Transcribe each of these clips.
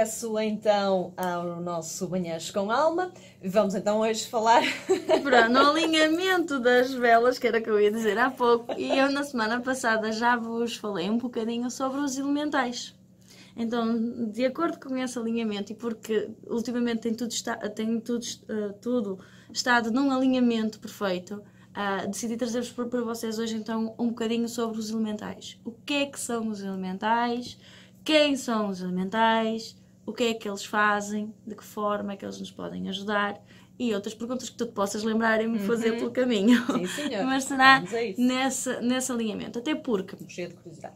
regresso então ao nosso Banheiros com Alma. Vamos então hoje falar no alinhamento das velas, que era o que eu ia dizer há pouco, e eu na semana passada já vos falei um bocadinho sobre os elementais. Então, de acordo com esse alinhamento, e porque ultimamente tem tudo estado num alinhamento perfeito, decidi trazer-vos para vocês hoje então um bocadinho sobre os elementais. O que é que são os elementais? Quem são os elementais? O que é que eles fazem? De que forma é que eles nos podem ajudar? E outras perguntas que tu te possas lembrar e me fazer pelo caminho. Sim, senhor. Mas será nesse alinhamento. Até porque... cheio de curiosidade.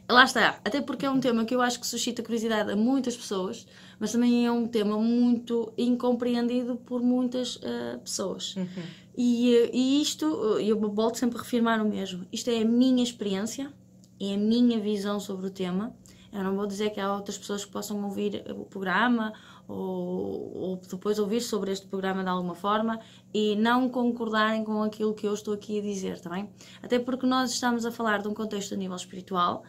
Lá está. Até porque é um tema que eu acho que suscita curiosidade a muitas pessoas, mas também é um tema muito incompreendido por muitas pessoas. E isto, eu volto sempre a reafirmar o mesmo. Isto é a minha experiência, é a minha visão sobre o tema. Eu não vou dizer que há outras pessoas que possam ouvir o programa ou depois ouvir sobre este programa de alguma forma e não concordarem com aquilo que eu estou aqui a dizer, tá bem? Até porque nós estamos a falar de um contexto a nível espiritual,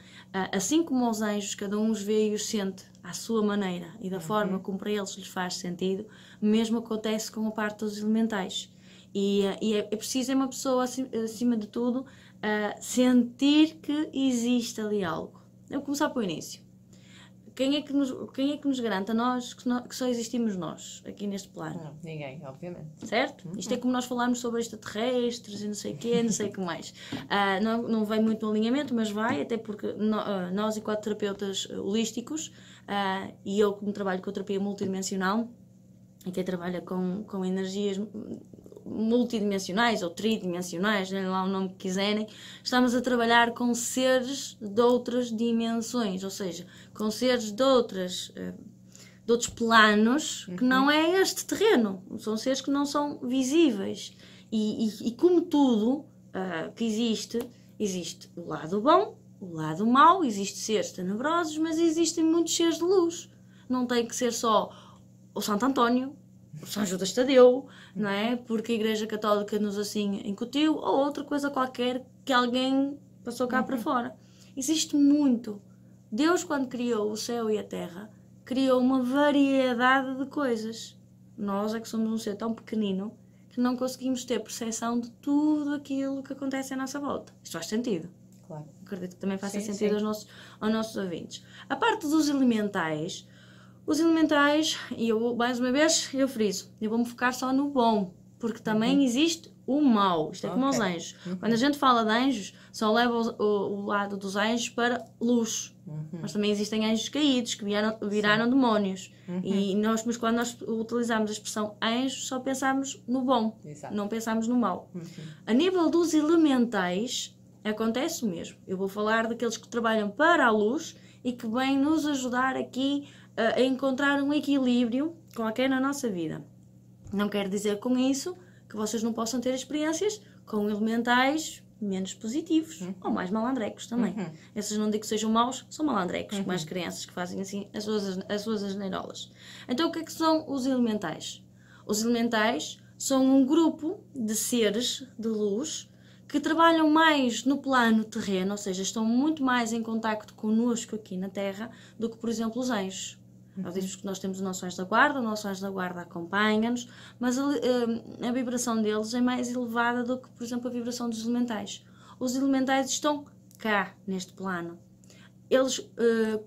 assim como os anjos, cada um os vê e os sente à sua maneira e da forma como para eles lhes faz sentido, mesmo acontece com a parte dos elementais. E é preciso uma pessoa, acima de tudo, sentir que existe ali algo. Eu vou começar pelo início. Quem é que nos garante a nós que só existimos nós, aqui neste plano? Não, ninguém, obviamente. Certo? Isto é como nós falarmos sobre extraterrestres e não sei o quê, não sei o que mais. Não vem muito no alinhamento, mas vai, até porque nós, enquanto terapeutas holísticos, e eu como trabalho com terapia multidimensional, e quem trabalha com energias multidimensionais ou tridimensionais, nem lá o nome que quiserem, estamos a trabalhar com seres de outras dimensões, ou seja, com seres de outros planos que não é este terreno, são seres que não são visíveis e como tudo que existe o lado bom, o lado mau, existem seres tenebrosos, mas existem muitos seres de luz, não tem que ser só o Santo António, o São Judas Tadeu, não é? Porque a Igreja Católica nos assim incutiu, ou outra coisa qualquer que alguém passou cá para fora. Existe muito. Deus, quando criou o céu e a terra, criou uma variedade de coisas. Nós é que somos um ser tão pequenino que não conseguimos ter percepção de tudo aquilo que acontece à nossa volta. Isto faz sentido. Claro. Acredito que também faça sentido aos nossos ouvintes. A parte dos elementais... Os elementais, e eu, mais uma vez, eu friso, eu vou-me focar só no bom, porque também existe o mau, isto é como os anjos. Quando a gente fala de anjos, só leva o lado dos anjos para luz, mas também existem anjos caídos, que viraram demónios, mas quando nós utilizamos a expressão anjos, só pensamos no bom, não pensamos no mau. A nível dos elementais, acontece o mesmo. Eu vou falar daqueles que trabalham para a luz e que vêm nos ajudar aqui a encontrar um equilíbrio qualquer na nossa vida. Não quero dizer com isso que vocês não possam ter experiências com elementais menos positivos ou mais malandrecos também. Esses não digo que sejam maus, são malandrecos, como as crianças que fazem assim as suas asneirolas. Então o que é que são os elementais? Os elementais são um grupo de seres de luz que trabalham mais no plano terreno, ou seja, estão muito mais em contacto connosco aqui na Terra do que, por exemplo, os anjos. Nós dizemos que nós temos o nosso anjo da guarda, o nosso anjo da guarda acompanha-nos, mas a vibração deles é mais elevada do que, por exemplo, a vibração dos elementais. Os elementais estão cá, neste plano. Eles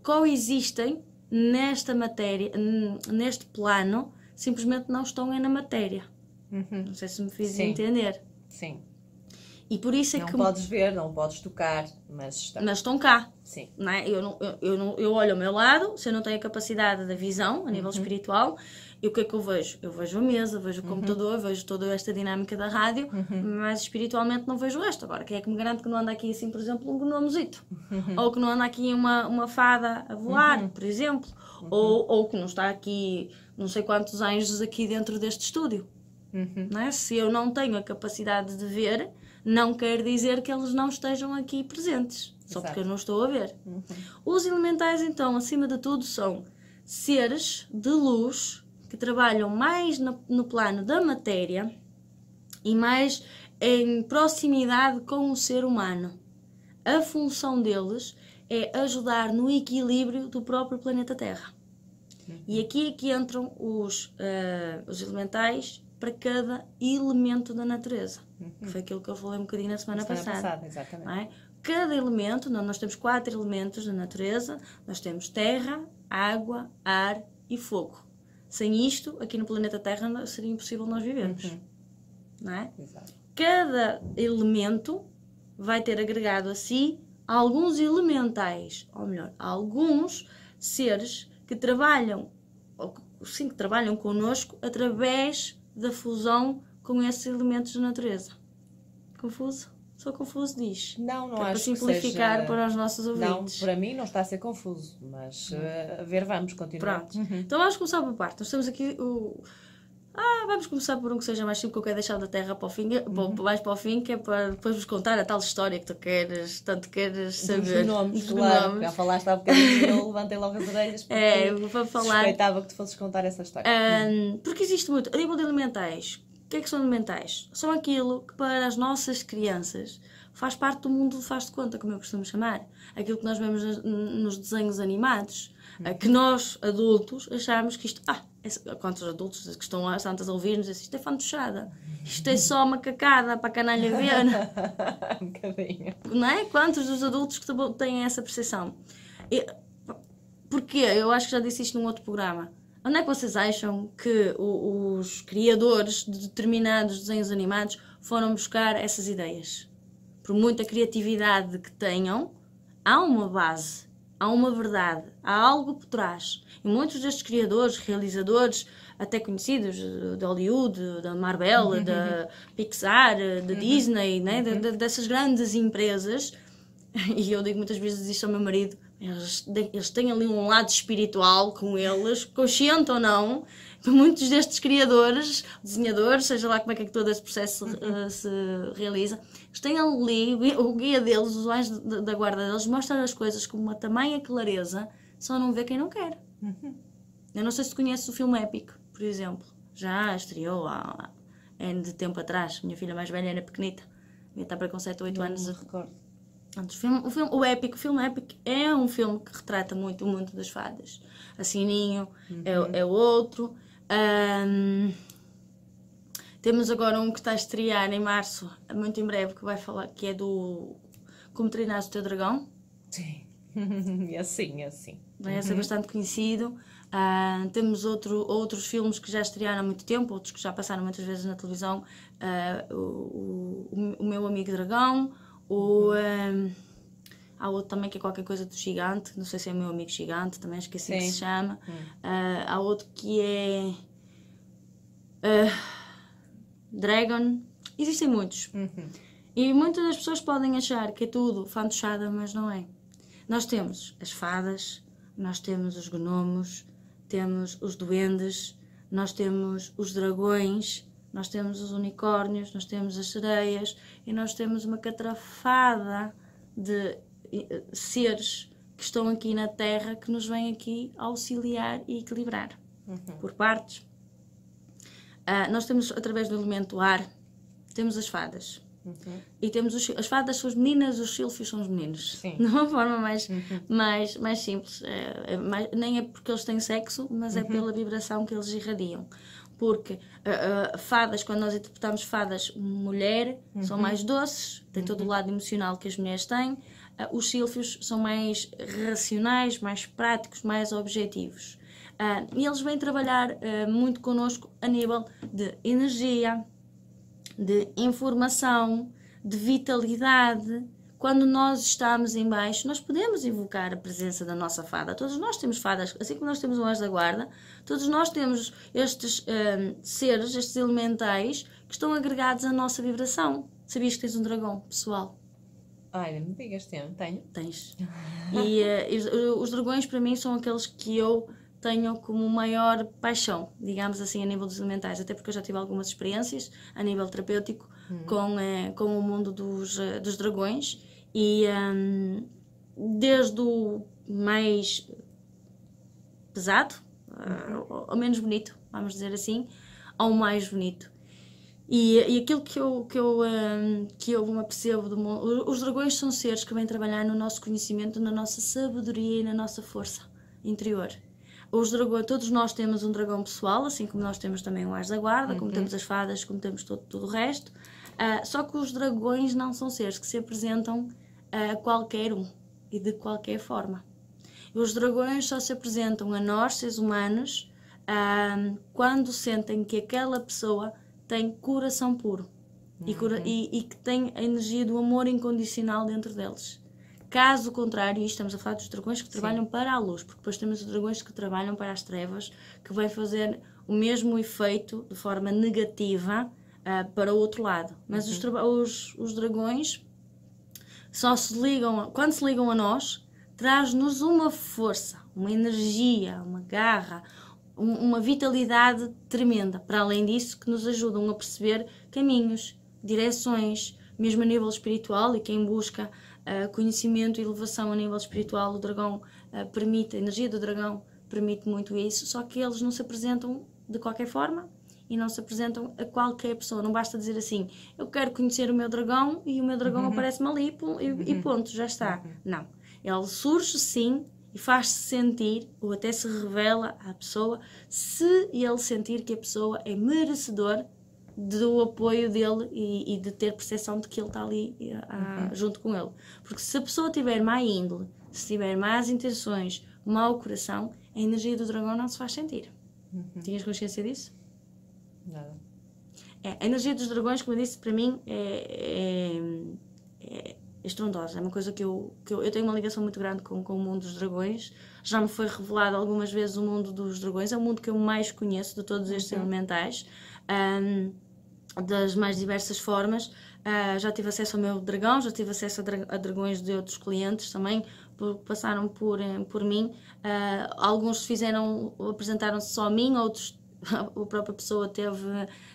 coexistem nesta matéria, neste plano, simplesmente não estão na matéria. Não sei se me fiz entender. Sim. E por isso é não que... podes ver, não podes tocar, mas estão cá. Sim. Não é? Eu olho ao meu lado, se eu não tenho a capacidade da visão a nível espiritual, e o que é que eu vejo? Eu vejo a mesa, vejo o computador, vejo toda esta dinâmica da rádio, mas espiritualmente não vejo o resto. Agora, quem é que me garante que não anda aqui assim, por exemplo, um gnomozito? Ou que não anda aqui uma fada a voar, por exemplo? Ou que não está aqui não sei quantos anjos aqui dentro deste estúdio? Não é? Se eu não tenho a capacidade de ver, não quer dizer que eles não estejam aqui presentes, só porque eu não estou a ver. Os elementais, então, acima de tudo, são seres de luz que trabalham mais no plano da matéria e mais em proximidade com o ser humano. A função deles é ajudar no equilíbrio do próprio planeta Terra. E aqui é que entram os elementais para cada elemento da natureza. Que foi aquilo que eu falei um bocadinho na semana passada. Exatamente. Não é? Cada elemento, nós temos 4 elementos da natureza, nós temos terra, água, ar e fogo. Sem isto, aqui no planeta Terra seria impossível nós vivermos. Não é? Exato. Cada elemento vai ter agregado a si alguns elementais, ou melhor, alguns seres que trabalham, sim, que trabalham connosco através da fusão com esses elementos da natureza. Confuso? Sou confuso, diz. Não acho para simplificar que simplificar para os nossos ouvintes. Não, para mim não está a ser confuso, mas a ver, vamos continuar. Pronto. Então vamos começar por parte. Nós temos aqui vamos começar por um que seja mais simples, que eu quero deixar da terra para o fim, mais para o fim, que é para depois vos contar a tal história que tu tanto queres saber. Dos nomes, claro. Já falaste há bocadinho, eu levantei logo as orelhas porque vou falar. Suspeitava que tu fosses contar essa história. Porque existe muito. A nível de elementais, o que é que são elementais? São aquilo que para as nossas crianças faz parte do mundo faz de conta, como eu costumo chamar. Aquilo que nós vemos nos desenhos animados. Que nós, adultos, achamos que isto... quantos adultos que estão lá, a ouvir-nos, isto é fantochada. Isto é só uma cacada para a canalha ver. Um bocadinho. Não é? Quantos dos adultos que têm essa percepção? Porquê? Eu acho que já disse isto num outro programa. Onde é que vocês acham que os criadores de determinados desenhos animados foram buscar essas ideias? Por muita criatividade que tenham, há uma base, há uma verdade, há algo por trás. E muitos destes criadores, realizadores, até conhecidos, de Hollywood, da Marvel, da Pixar, da Disney, né? Dessas grandes empresas, e eu digo muitas vezes isto ao meu marido, eles têm ali um lado espiritual com eles, consciente ou não. Muitos destes criadores, desenhadores, seja lá como é que todo esse processo se realiza, eles têm ali, o guia deles, os anjos da guarda deles, mostram as coisas com uma tamanha clareza, só não vê quem não quer. Eu não sei se tu conheces o filme Épico, por exemplo. Já estreou há de tempo atrás. Minha filha mais velha era pequenita. Devia estar para com 7 ou 8 anos. Não recordo. O filme Épico é um filme que retrata muito o mundo das fadas. A Sininho é outro. Temos agora um que está a estrear em março, muito em breve, que vai falar, que é do Como Treinar o Teu Dragão. Sim, é assim. Vai ser bastante conhecido. Temos outros filmes que já estrearam há muito tempo, outros que já passaram muitas vezes na televisão. O Meu Amigo Dragão. Há outro também que é qualquer coisa do Gigante, não sei se é Meu Amigo Gigante, também acho que é assim que se chama. Há outro que é Dragon. Existem muitos. E muitas das pessoas podem achar que é tudo fantochada, mas não é. Nós temos as fadas, nós temos os gnomos, temos os duendes, nós temos os dragões, nós temos os unicórnios, nós temos as sereias e nós temos uma catrafada de seres que estão aqui na Terra que nos vêm aqui auxiliar e equilibrar por partes. Nós temos, através do elemento ar, temos as fadas. E temos as fadas são as meninas, os sílfios são os meninos. Sim. De uma forma mais simples. Nem é porque eles têm sexo, mas é pela vibração que eles irradiam. Porque fadas, quando nós interpretamos fadas mulher, são mais doces, têm todo o lado emocional que as mulheres têm. Os sílfios são mais racionais, mais práticos, mais objetivos. E eles vêm trabalhar muito connosco a nível de energia, de informação, de vitalidade. Quando nós estamos em baixo, nós podemos invocar a presença da nossa fada. Todos nós temos fadas, assim como nós temos um anjo da guarda, todos nós temos estes seres, estes elementais, que estão agregados à nossa vibração. Sabias que tens um dragão, pessoal? Ai, não me digas, tenho. Tens. E os dragões, para mim, são aqueles que eu tenho como maior paixão, digamos assim, a nível dos elementais, até porque eu já tive algumas experiências a nível terapêutico com o mundo dos dragões e desde o mais pesado ao menos bonito, vamos dizer assim, ao mais bonito. E aquilo que eu me apercebo do mundo, os dragões são seres que vêm trabalhar no nosso conhecimento, na nossa sabedoria e na nossa força interior. Os dragões, todos nós temos um dragão pessoal, assim como nós temos também um as da guarda, como temos as fadas, como temos tudo o resto. Só que os dragões não são seres que se apresentam a qualquer um e de qualquer forma. Os dragões só se apresentam a nós, seres humanos, quando sentem que aquela pessoa tem coração puro e que tem a energia do amor incondicional dentro deles. Caso contrário, e estamos a falar dos dragões que trabalham para a luz, porque depois temos os dragões que trabalham para as trevas, que vai fazer o mesmo efeito de forma negativa para o outro lado. Mas os dragões só se ligam, quando se ligam a nós, traz-nos uma força, uma energia, uma garra, uma vitalidade tremenda. Para além disso, que nos ajudam a perceber caminhos, direções, mesmo a nível espiritual, e quem busca conhecimento e elevação a nível espiritual, o dragão permite, a energia do dragão permite muito isso, só que eles não se apresentam de qualquer forma e não se apresentam a qualquer pessoa. Não basta dizer assim, eu quero conhecer o meu dragão e o meu dragão aparece-me ali e ponto, já está. Não. Ele surge sim e faz-se sentir, ou até se revela à pessoa, se ele sentir que a pessoa é merecedor do apoio dele e de ter percepção de que ele está ali junto com ele. Porque se a pessoa tiver má índole, se tiver más intenções, mau coração, a energia do dragão não se faz sentir. Tinhas consciência disso? Nada. A energia dos dragões, como eu disse, para mim é estrondosa. É uma coisa que eu tenho uma ligação muito grande com o mundo dos dragões. Já me foi revelado algumas vezes o mundo dos dragões. É o mundo que eu mais conheço de todos estes elementais. Das mais diversas formas. Já tive acesso ao meu dragão, já tive acesso a dragões de outros clientes também, passaram por mim. Alguns apresentaram-se só a mim, outros a própria pessoa teve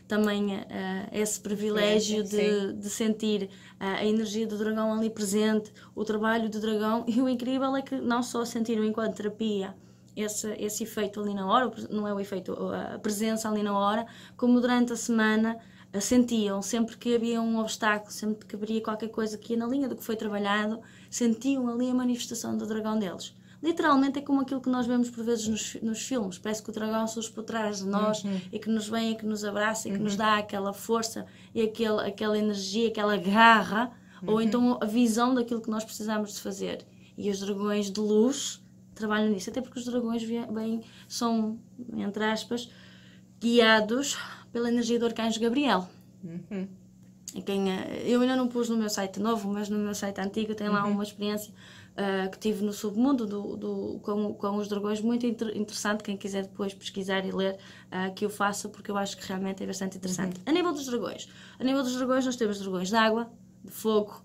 também esse privilégio de sentir a energia do dragão ali presente, o trabalho do dragão, e o incrível é que não só sentiram enquanto terapia esse efeito ali na hora, não é o efeito, a presença ali na hora, como durante a semana sentiam, sempre que havia um obstáculo, sempre que haveria qualquer coisa que ia na linha do que foi trabalhado, sentiam ali a manifestação do dragão deles. Literalmente é como aquilo que nós vemos por vezes nos filmes, parece que o dragão surge por trás de nós e que nos vem e que nos abraça e que nos dá aquela força e aquela energia, aquela garra, ou então a visão daquilo que nós precisamos de fazer. E os dragões de luz trabalham nisso, até porque os dragões são, entre aspas, guiados pela energia do arcanjo Gabriel. Eu ainda não pus no meu site novo, mas no meu site antigo tem lá uma experiência que tive no submundo com os dragões, muito interessante. Quem quiser depois pesquisar e ler, que eu faça, porque eu acho que realmente é bastante interessante. A nível dos dragões nós temos dragões de água, de fogo,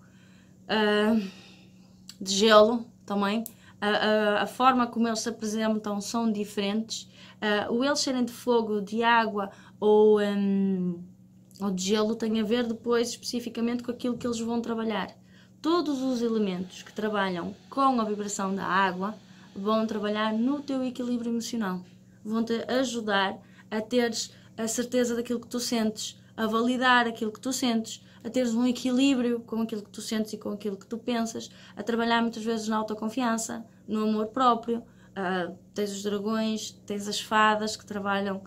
de gelo também. A forma como eles se apresentam são diferentes. Eles serem de fogo, de água ou de gelo tem a ver depois especificamente com aquilo que eles vão trabalhar. Todos os elementos que trabalham com a vibração da água vão trabalhar no teu equilíbrio emocional. Vão-te ajudar a teres a certeza daquilo que tu sentes, a validar aquilo que tu sentes, a teres um equilíbrio com aquilo que tu sentes e com aquilo que tu pensas, a trabalhar muitas vezes na autoconfiança, no amor próprio. Tens os dragões, tens as fadas que trabalham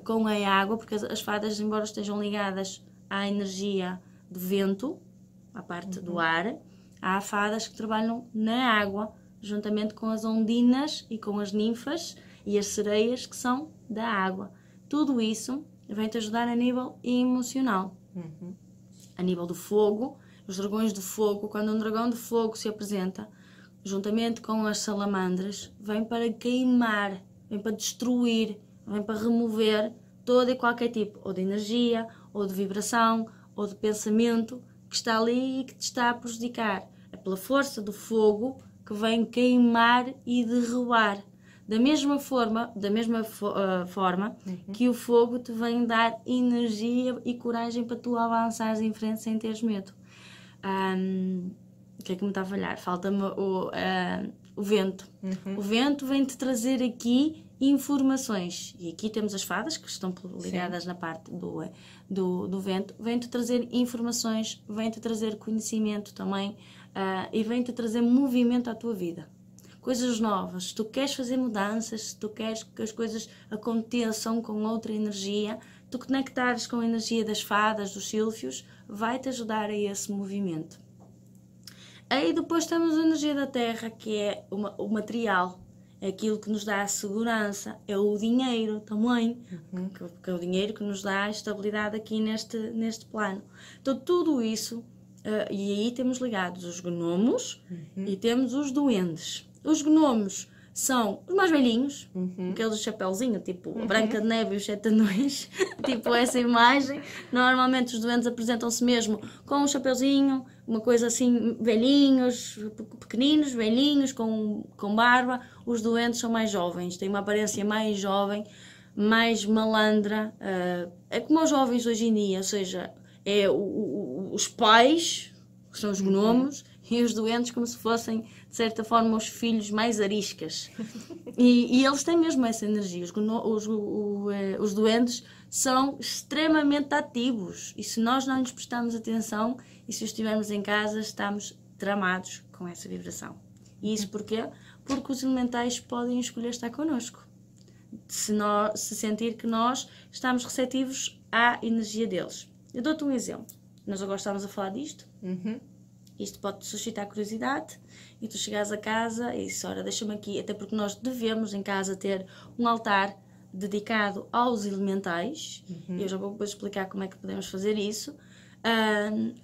com a água, porque as fadas, embora estejam ligadas à energia do vento, à parte do ar, há fadas que trabalham na água, juntamente com as ondinas e com as ninfas e as sereias que são da água. Tudo isso vem-te ajudar a nível emocional. A nível do fogo, os dragões de fogo, quando um dragão de fogo se apresenta, juntamente com as salamandras, vem para queimar, vem para destruir, vem para remover todo e qualquer tipo, ou de energia, ou de vibração, ou de pensamento, que está ali e que te está a prejudicar. É pela força do fogo que vem queimar e derrubar. Da mesma forma que o fogo te vem dar energia e coragem para tu avançares em frente sem teres medo. O que é que me está a falhar? Falta-me o vento. O vento vem-te trazer aqui informações. E aqui temos as fadas, que estão ligadas na parte do vento. Vem-te trazer informações, vem-te trazer conhecimento também, e vem-te trazer movimento à tua vida. coisas novas, se tu queres fazer mudanças, se tu queres que as coisas aconteçam com outra energia, tu conectares com a energia das fadas, dos sílfios, vai-te ajudar a esse movimento. Aí depois temos a energia da terra, que é o material, é aquilo que nos dá a segurança, é o dinheiro também, que é o dinheiro que nos dá a estabilidade aqui neste plano. Então tudo isso, e aí temos ligados os gnomos e temos os duendes. Os gnomos são os mais velhinhos, aqueles do chapéuzinho, tipo a Branca de Neve e os Sete Anões, tipo essa imagem. Normalmente os duendes apresentam-se mesmo com um chapéuzinho, uma coisa assim, velhinhos, pequeninos, velhinhos, com barba. Os duendes são mais jovens, têm uma aparência mais jovem, mais malandra. É como os jovens hoje em dia, ou seja, é os pais, que são os gnomos, e os duendes como se fossem, de certa forma, os filhos mais ariscas. E eles têm mesmo essa energia. Os duendes são extremamente ativos. E se nós não lhes prestarmos atenção, e se os tivermos em casa, estamos tramados com essa vibração. E isso porquê? Porque os elementais podem escolher estar connosco. Se sentir que nós estamos receptivos à energia deles. Eu dou-te um exemplo. Nós agora estamos a falar disto. Isto pode suscitar curiosidade e tu chegares a casa e dizes, ora, deixa-me aqui, até porque nós devemos em casa ter um altar dedicado aos elementais. Eu já vou depois explicar como é que podemos fazer isso.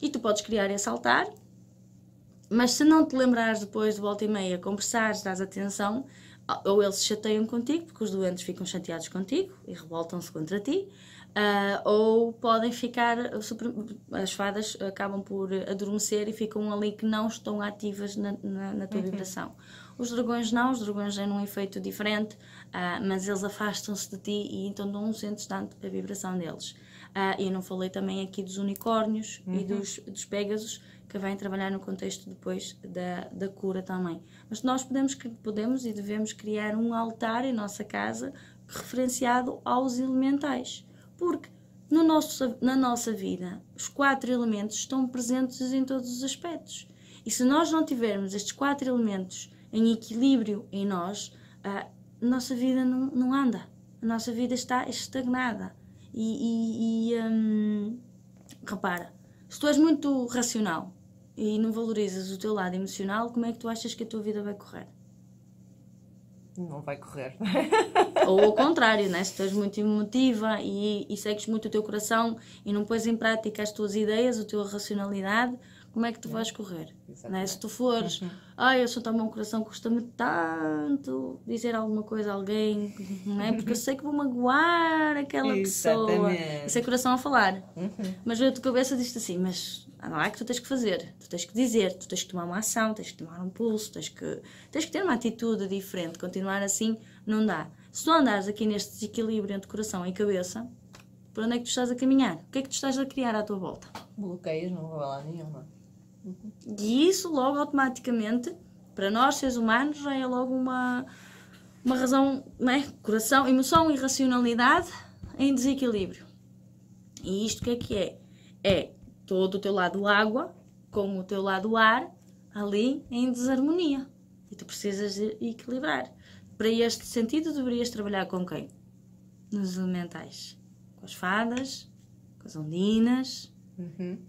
E tu podes criar esse altar, mas se não te lembrares depois de volta e meia, conversares, dás atenção, ou eles se chateiam contigo, porque os doentes ficam chateados contigo e revoltam-se contra ti, ou podem ficar, as fadas acabam por adormecer e ficam ali que não estão ativas na tua vibração. Os dragões não, os dragões têm um efeito diferente, mas eles afastam-se de ti e então não sentes tanto a vibração deles. Eu não falei também aqui dos unicórnios e dos pégasos, que vêm trabalhar no contexto depois da cura também. Mas nós podemos e devemos criar um altar em nossa casa referenciado aos elementais. Porque na nossa vida, os 4 elementos estão presentes em todos os aspectos. E se nós não tivermos estes 4 elementos em equilíbrio em nós, a nossa vida não anda. A nossa vida está estagnada. Repara, se tu és muito racional e não valorizas o teu lado emocional, como é que tu achas que a tua vida vai correr? Não vai correr. Ou ao contrário, né? Se tu és muito emotiva e segues muito o teu coração e não pões em prática as tuas ideias, a tua racionalidade, como é que tu vais correr? Né? Se tu fores, eu sou tão bom coração, custa-me tanto dizer alguma coisa a alguém, né? Porque eu sei que vou magoar aquela pessoa. Isso é coração a falar. Mas a tua cabeça diz-te assim, mas não é que tu tens que fazer, tu tens que dizer, tu tens que tomar uma ação, tens que tomar um pulso, tens que ter uma atitude diferente. Continuar assim não dá. Se tu andares aqui neste desequilíbrio entre coração e cabeça, por onde é que tu estás a caminhar? O que é que tu estás a criar à tua volta? Bloqueios, não vou lá nenhuma. E isso logo automaticamente, para nós seres humanos, já é logo uma razão, não é? Coração, emoção e racionalidade em desequilíbrio. E isto o que é? É todo o teu lado água com o teu lado ar ali em desarmonia. E tu precisas de equilibrar. Para este sentido, deverias trabalhar com quem? Nos elementais. Com as fadas, com as ondinas,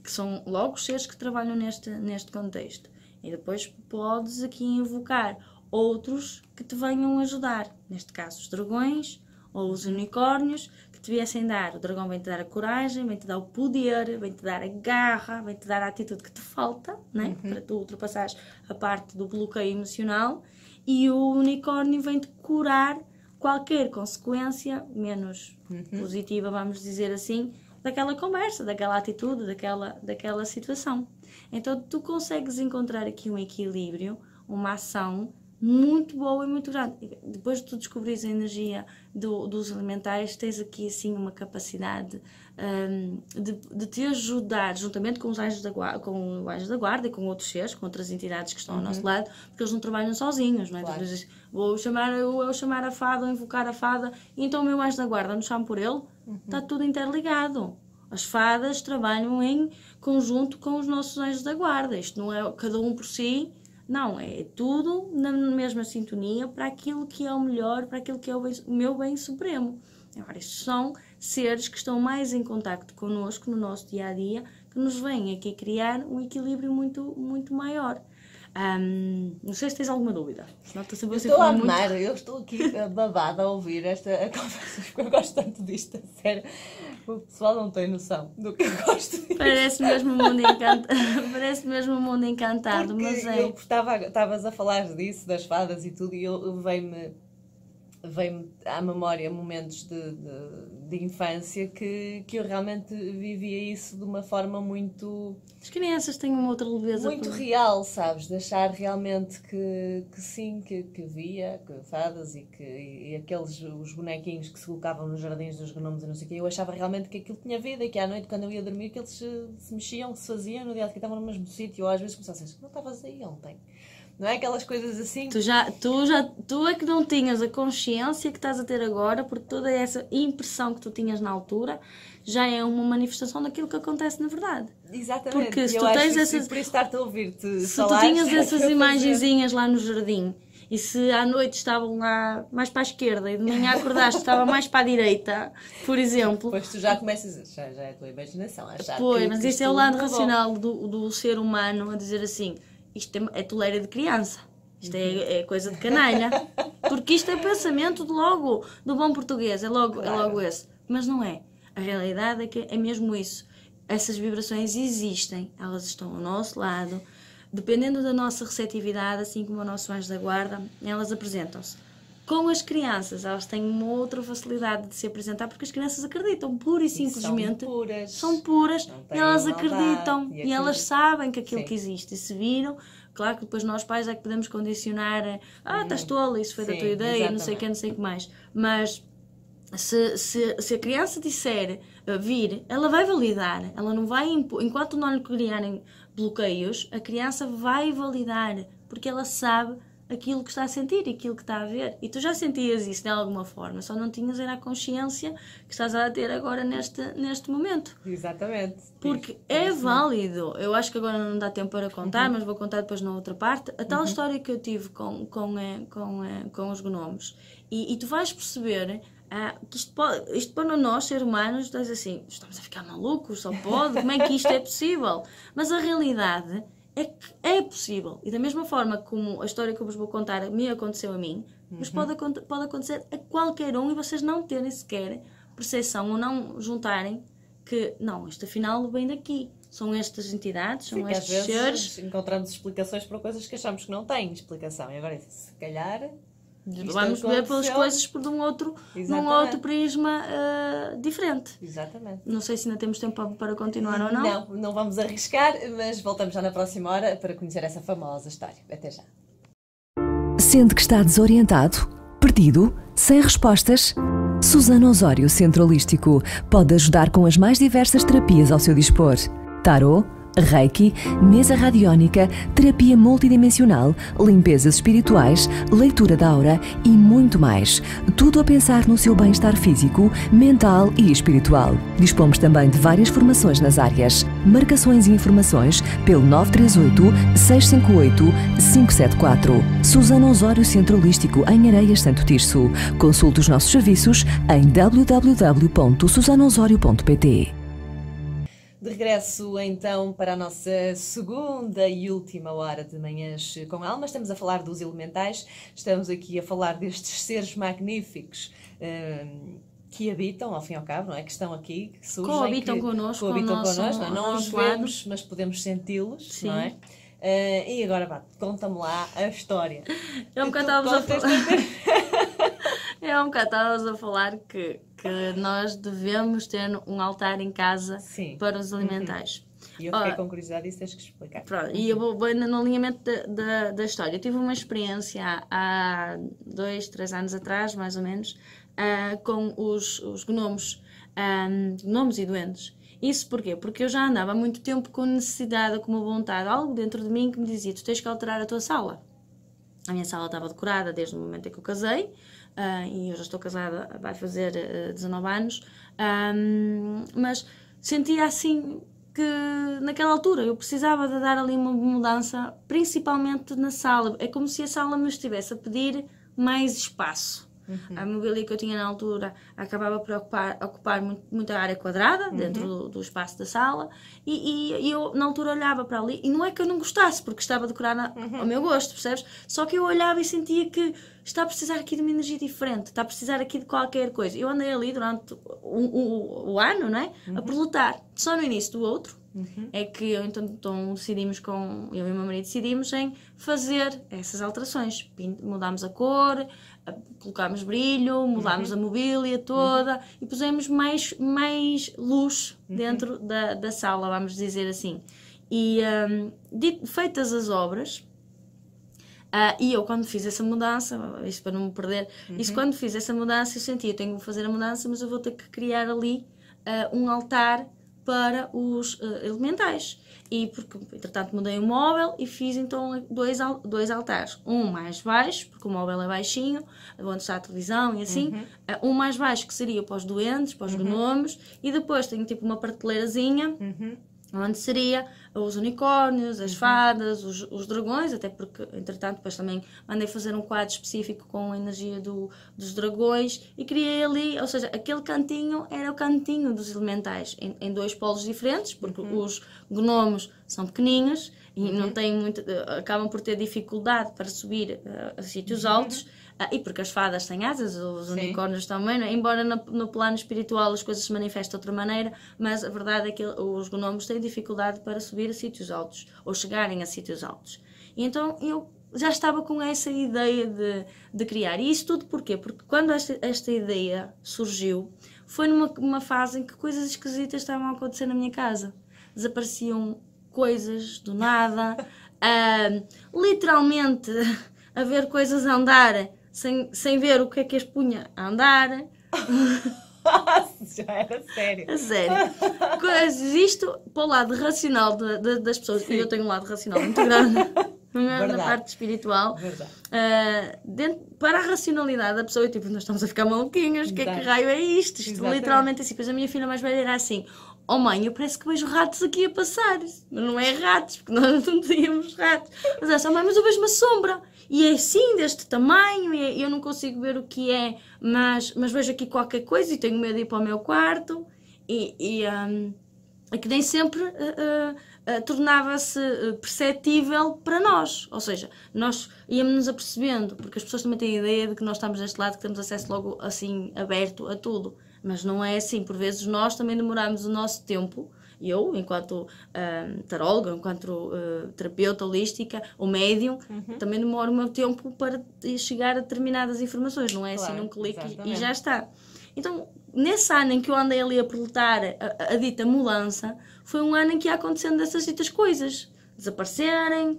que são logo os seres que trabalham neste contexto. E depois podes aqui invocar outros que te venham ajudar. Neste caso, os dragões ou os unicórnios, que te viessem dar. O dragão vem-te dar a coragem, vem-te dar o poder, vem-te dar a garra, vem-te dar a atitude que te falta, né? Para tu ultrapassares a parte do bloqueio emocional. E o unicórnio vem-te curar qualquer consequência menos positiva, vamos dizer assim, daquela conversa, daquela atitude, daquela situação. Então tu consegues encontrar aqui um equilíbrio, uma ação muito boa e muito grande. Depois de tu descobrires a energia dos elementais, tens aqui assim uma capacidade de te ajudar, juntamente com os anjos da guarda e com outros seres, com outras entidades que estão ao nosso lado, porque eles não trabalham sozinhos, não é? Claro. Dizes, vou chamar a fada ou invocar a fada, e então o meu anjo da guarda não chamo por ele. Está tudo interligado. As fadas trabalham em conjunto com os nossos anjos da guarda. Isto não é cada um por si, Não, é tudo na mesma sintonia para aquilo que é o melhor, para aquilo que é o meu bem supremo. Agora, estes são seres que estão mais em contacto connosco no nosso dia-a-dia, que nos vêm aqui criar um equilíbrio muito, muito maior. Não sei se tens alguma dúvida. Eu estou a amar, eu estou aqui babada a ouvir esta conversa, porque eu gosto tanto disto, a sério. O pessoal não tem noção do que eu gosto disto. Parece mesmo um mundo Parece mesmo um mundo encantado, porque mas é. Estavas a falar disso, das fadas e tudo, e veio-me à memória momentos de infância que eu realmente vivia isso de uma forma muito... As crianças têm uma outra leveza. Muito real, sabes? De achar realmente que sim, que via que fadas e aqueles, os bonequinhos que se colocavam nos jardins dos gnomos e não sei o quê, eu achava realmente que aquilo tinha vida e que à noite, quando eu ia dormir, que eles se mexiam, se faziam, no dia que estavam no mesmo sítio, ou às vezes começavam a dizer, não estavas aí ontem. Não é aquelas coisas assim? Tu é que não tinhas a consciência que estás a ter agora, porque toda essa impressão que tu tinhas na altura já é uma manifestação daquilo que acontece na verdade. Exatamente. Porque se tu tens essas... Por isso estar-te a ouvir-te se tu tinhas essas imagenzinhas lá no jardim, e se à noite estavam lá mais para a esquerda e de manhã acordaste estava mais para a direita, por exemplo... Pois tu já começas, já é a tua imaginação a achar pois, mas isto é o lado racional bom. do ser humano a dizer assim... Isto é toleira de criança, isto é coisa de canalha, porque isto é pensamento do bom português, é logo esse. Mas não é. A realidade é que é mesmo isso. Essas vibrações existem, elas estão ao nosso lado, dependendo da nossa receptividade, assim como o nosso anjo da guarda, elas apresentam-se. Com as crianças, elas têm uma outra facilidade de se apresentar, porque as crianças acreditam, pura e simplesmente. São puras e elas acreditam. E elas sabem que aquilo que existe. E se viram, claro que depois nós pais é que podemos condicionar. Estás tola, isso foi da tua ideia, exatamente. Não sei o que, não sei o que mais. Mas se a criança disser vir, ela vai validar. Ela não vai, enquanto não lhe criarem bloqueios, a criança vai validar, porque ela sabe aquilo que está a sentir e aquilo que está a ver. E tu já sentias isso de alguma forma, só não tinhas era a consciência que estás a ter agora neste momento. Exatamente. Porque é válido. Eu acho que agora não dá tempo para contar, mas vou contar depois na outra parte. A tal história que eu tive com os gnomos. E tu vais perceber que isto para nós, seres humanos, estás assim, estamos a ficar malucos, só pode, como é que isto é possível? Mas a realidade é que é possível. E da mesma forma como a história que eu vos vou contar me aconteceu a mim, mas pode acontecer a qualquer um e vocês não terem sequer percepção ou não juntarem que, não, isto afinal vem daqui. São estas entidades, são estes seres. Encontramos explicações para coisas que achamos que não têm explicação. E agora, se calhar... Vamos ver pelas coisas por num outro prisma diferente. Exatamente. Não sei se ainda temos tempo para continuar ou não. Não vamos arriscar, mas voltamos já na próxima hora para conhecer essa famosa história. Até já. Sente que está desorientado? Perdido? Sem respostas? Susana Osório, Centro Holístico, pode ajudar com as mais diversas terapias ao seu dispor. Tarot, Reiki, mesa radiónica, terapia multidimensional, limpezas espirituais, leitura da aura e muito mais. Tudo a pensar no seu bem-estar físico, mental e espiritual. Dispomos também de várias formações nas áreas. Marcações e informações pelo 938-658-574. Susana Osório, Centro Holístico, em Areias, Santo Tirso. Consulte os nossos serviços em www.susanaosório.pt. De regresso então para a nossa segunda e última hora de Manhãs com Alma. Estamos a falar dos elementais, estamos aqui a falar destes seres magníficos que habitam, ao fim e ao cabo, não é? Que estão aqui, que surgem, coabitam connosco, não os vemos, mas podemos senti-los, não é? E agora, conta-me lá a história. É um bocado estavas a falar que nós devemos ter um altar em casa para os elementais. E eu fiquei com curiosidade, isso tens que explicar. Pronto, e eu vou no alinhamento da história. Eu tive uma experiência há 2, 3 anos atrás, mais ou menos, com os gnomos e duendes. Isso porquê? Porque eu já andava há muito tempo com necessidade, com uma vontade, algo dentro de mim que me dizia, tu tens que alterar a tua sala. A minha sala estava decorada desde o momento em que eu casei, e eu já estou casada, vai fazer 19 anos, mas sentia assim naquela altura eu precisava de dar ali uma mudança, principalmente na sala. É como se a sala me estivesse a pedir mais espaço. A mobília que eu tinha na altura acabava por ocupar muita área quadrada dentro do espaço da sala e eu na altura olhava para ali e não é que eu não gostasse, porque estava decorada ao meu gosto, percebes? Só que eu olhava e sentia que está a precisar aqui de uma energia diferente, está a precisar aqui de qualquer coisa. Eu andei ali durante o ano, não é? A perlutar, só no início do outro. É que eu então decidimos eu e o meu marido decidimos em fazer essas alterações. Mudámos a cor, colocámos brilho, mudámos a mobília toda e pusemos mais luz dentro da sala, vamos dizer assim. E feitas as obras, e eu quando fiz essa mudança, isto para não me perder, quando fiz essa mudança eu senti, eu tenho que fazer a mudança, mas eu vou ter que criar ali um altar para os elementais. E porque, entretanto, mudei o móvel e fiz então dois altares. Um mais baixo, porque o móvel é baixinho, onde está a televisão e assim. Um mais baixo que seria para os doentes, para os gnomos. E depois tenho tipo uma prateleirazinha, onde seria os unicórnios, as fadas, os dragões, até porque, entretanto, depois também mandei fazer um quadro específico com a energia dos dragões e criei ali, ou seja, aquele cantinho era o cantinho dos elementais, em dois polos diferentes, porque os gnomos são pequeninhos e não têm muito, acabam por ter dificuldade para subir a sítios altos. E porque as fadas têm asas, os unicórnios também, não é? Embora no plano espiritual as coisas se manifestem de outra maneira, mas a verdade é que os gnomos têm dificuldade para subir a sítios altos, ou chegarem a sítios altos. E então eu já estava com essa ideia de criar. E isso tudo porquê? Porque quando esta ideia surgiu, foi numa fase em que coisas esquisitas estavam a acontecer na minha casa. Desapareciam coisas do nada, literalmente a ver coisas a andar, sem ver o que é que as punha a andar. Já era sério. A sério. Isto para o lado racional das pessoas, e eu tenho um lado racional muito grande na parte espiritual. Para a racionalidade da pessoa, tipo, nós estamos a ficar maluquinhos, que raio é isto? Isto literalmente assim. Pois a minha filha mais velha era assim: oh mãe, eu parece que vejo ratos aqui a passar. Mas não é ratos, porque nós não tínhamos ratos. Mas ela disse: oh mãe, mas eu vejo uma sombra. E é assim, deste tamanho, e eu não consigo ver o que é, mas vejo aqui qualquer coisa e tenho medo de ir para o meu quarto. E que nem sempre tornava-se perceptível para nós. Ou seja, nós íamos-nos apercebendo, porque as pessoas também têm a ideia de que nós estamos deste lado, que temos acesso logo assim, aberto a tudo. Mas não é assim. Por vezes nós também demoramos o nosso tempo. Eu, enquanto taróloga, enquanto terapeuta holística ou médium, também demoro o meu tempo para chegar a determinadas informações. Não é assim num clique e já está. Então, nesse ano em que eu andei ali a proletar a dita mudança, foi um ano em que ia acontecendo essas ditas coisas. Desaparecerem,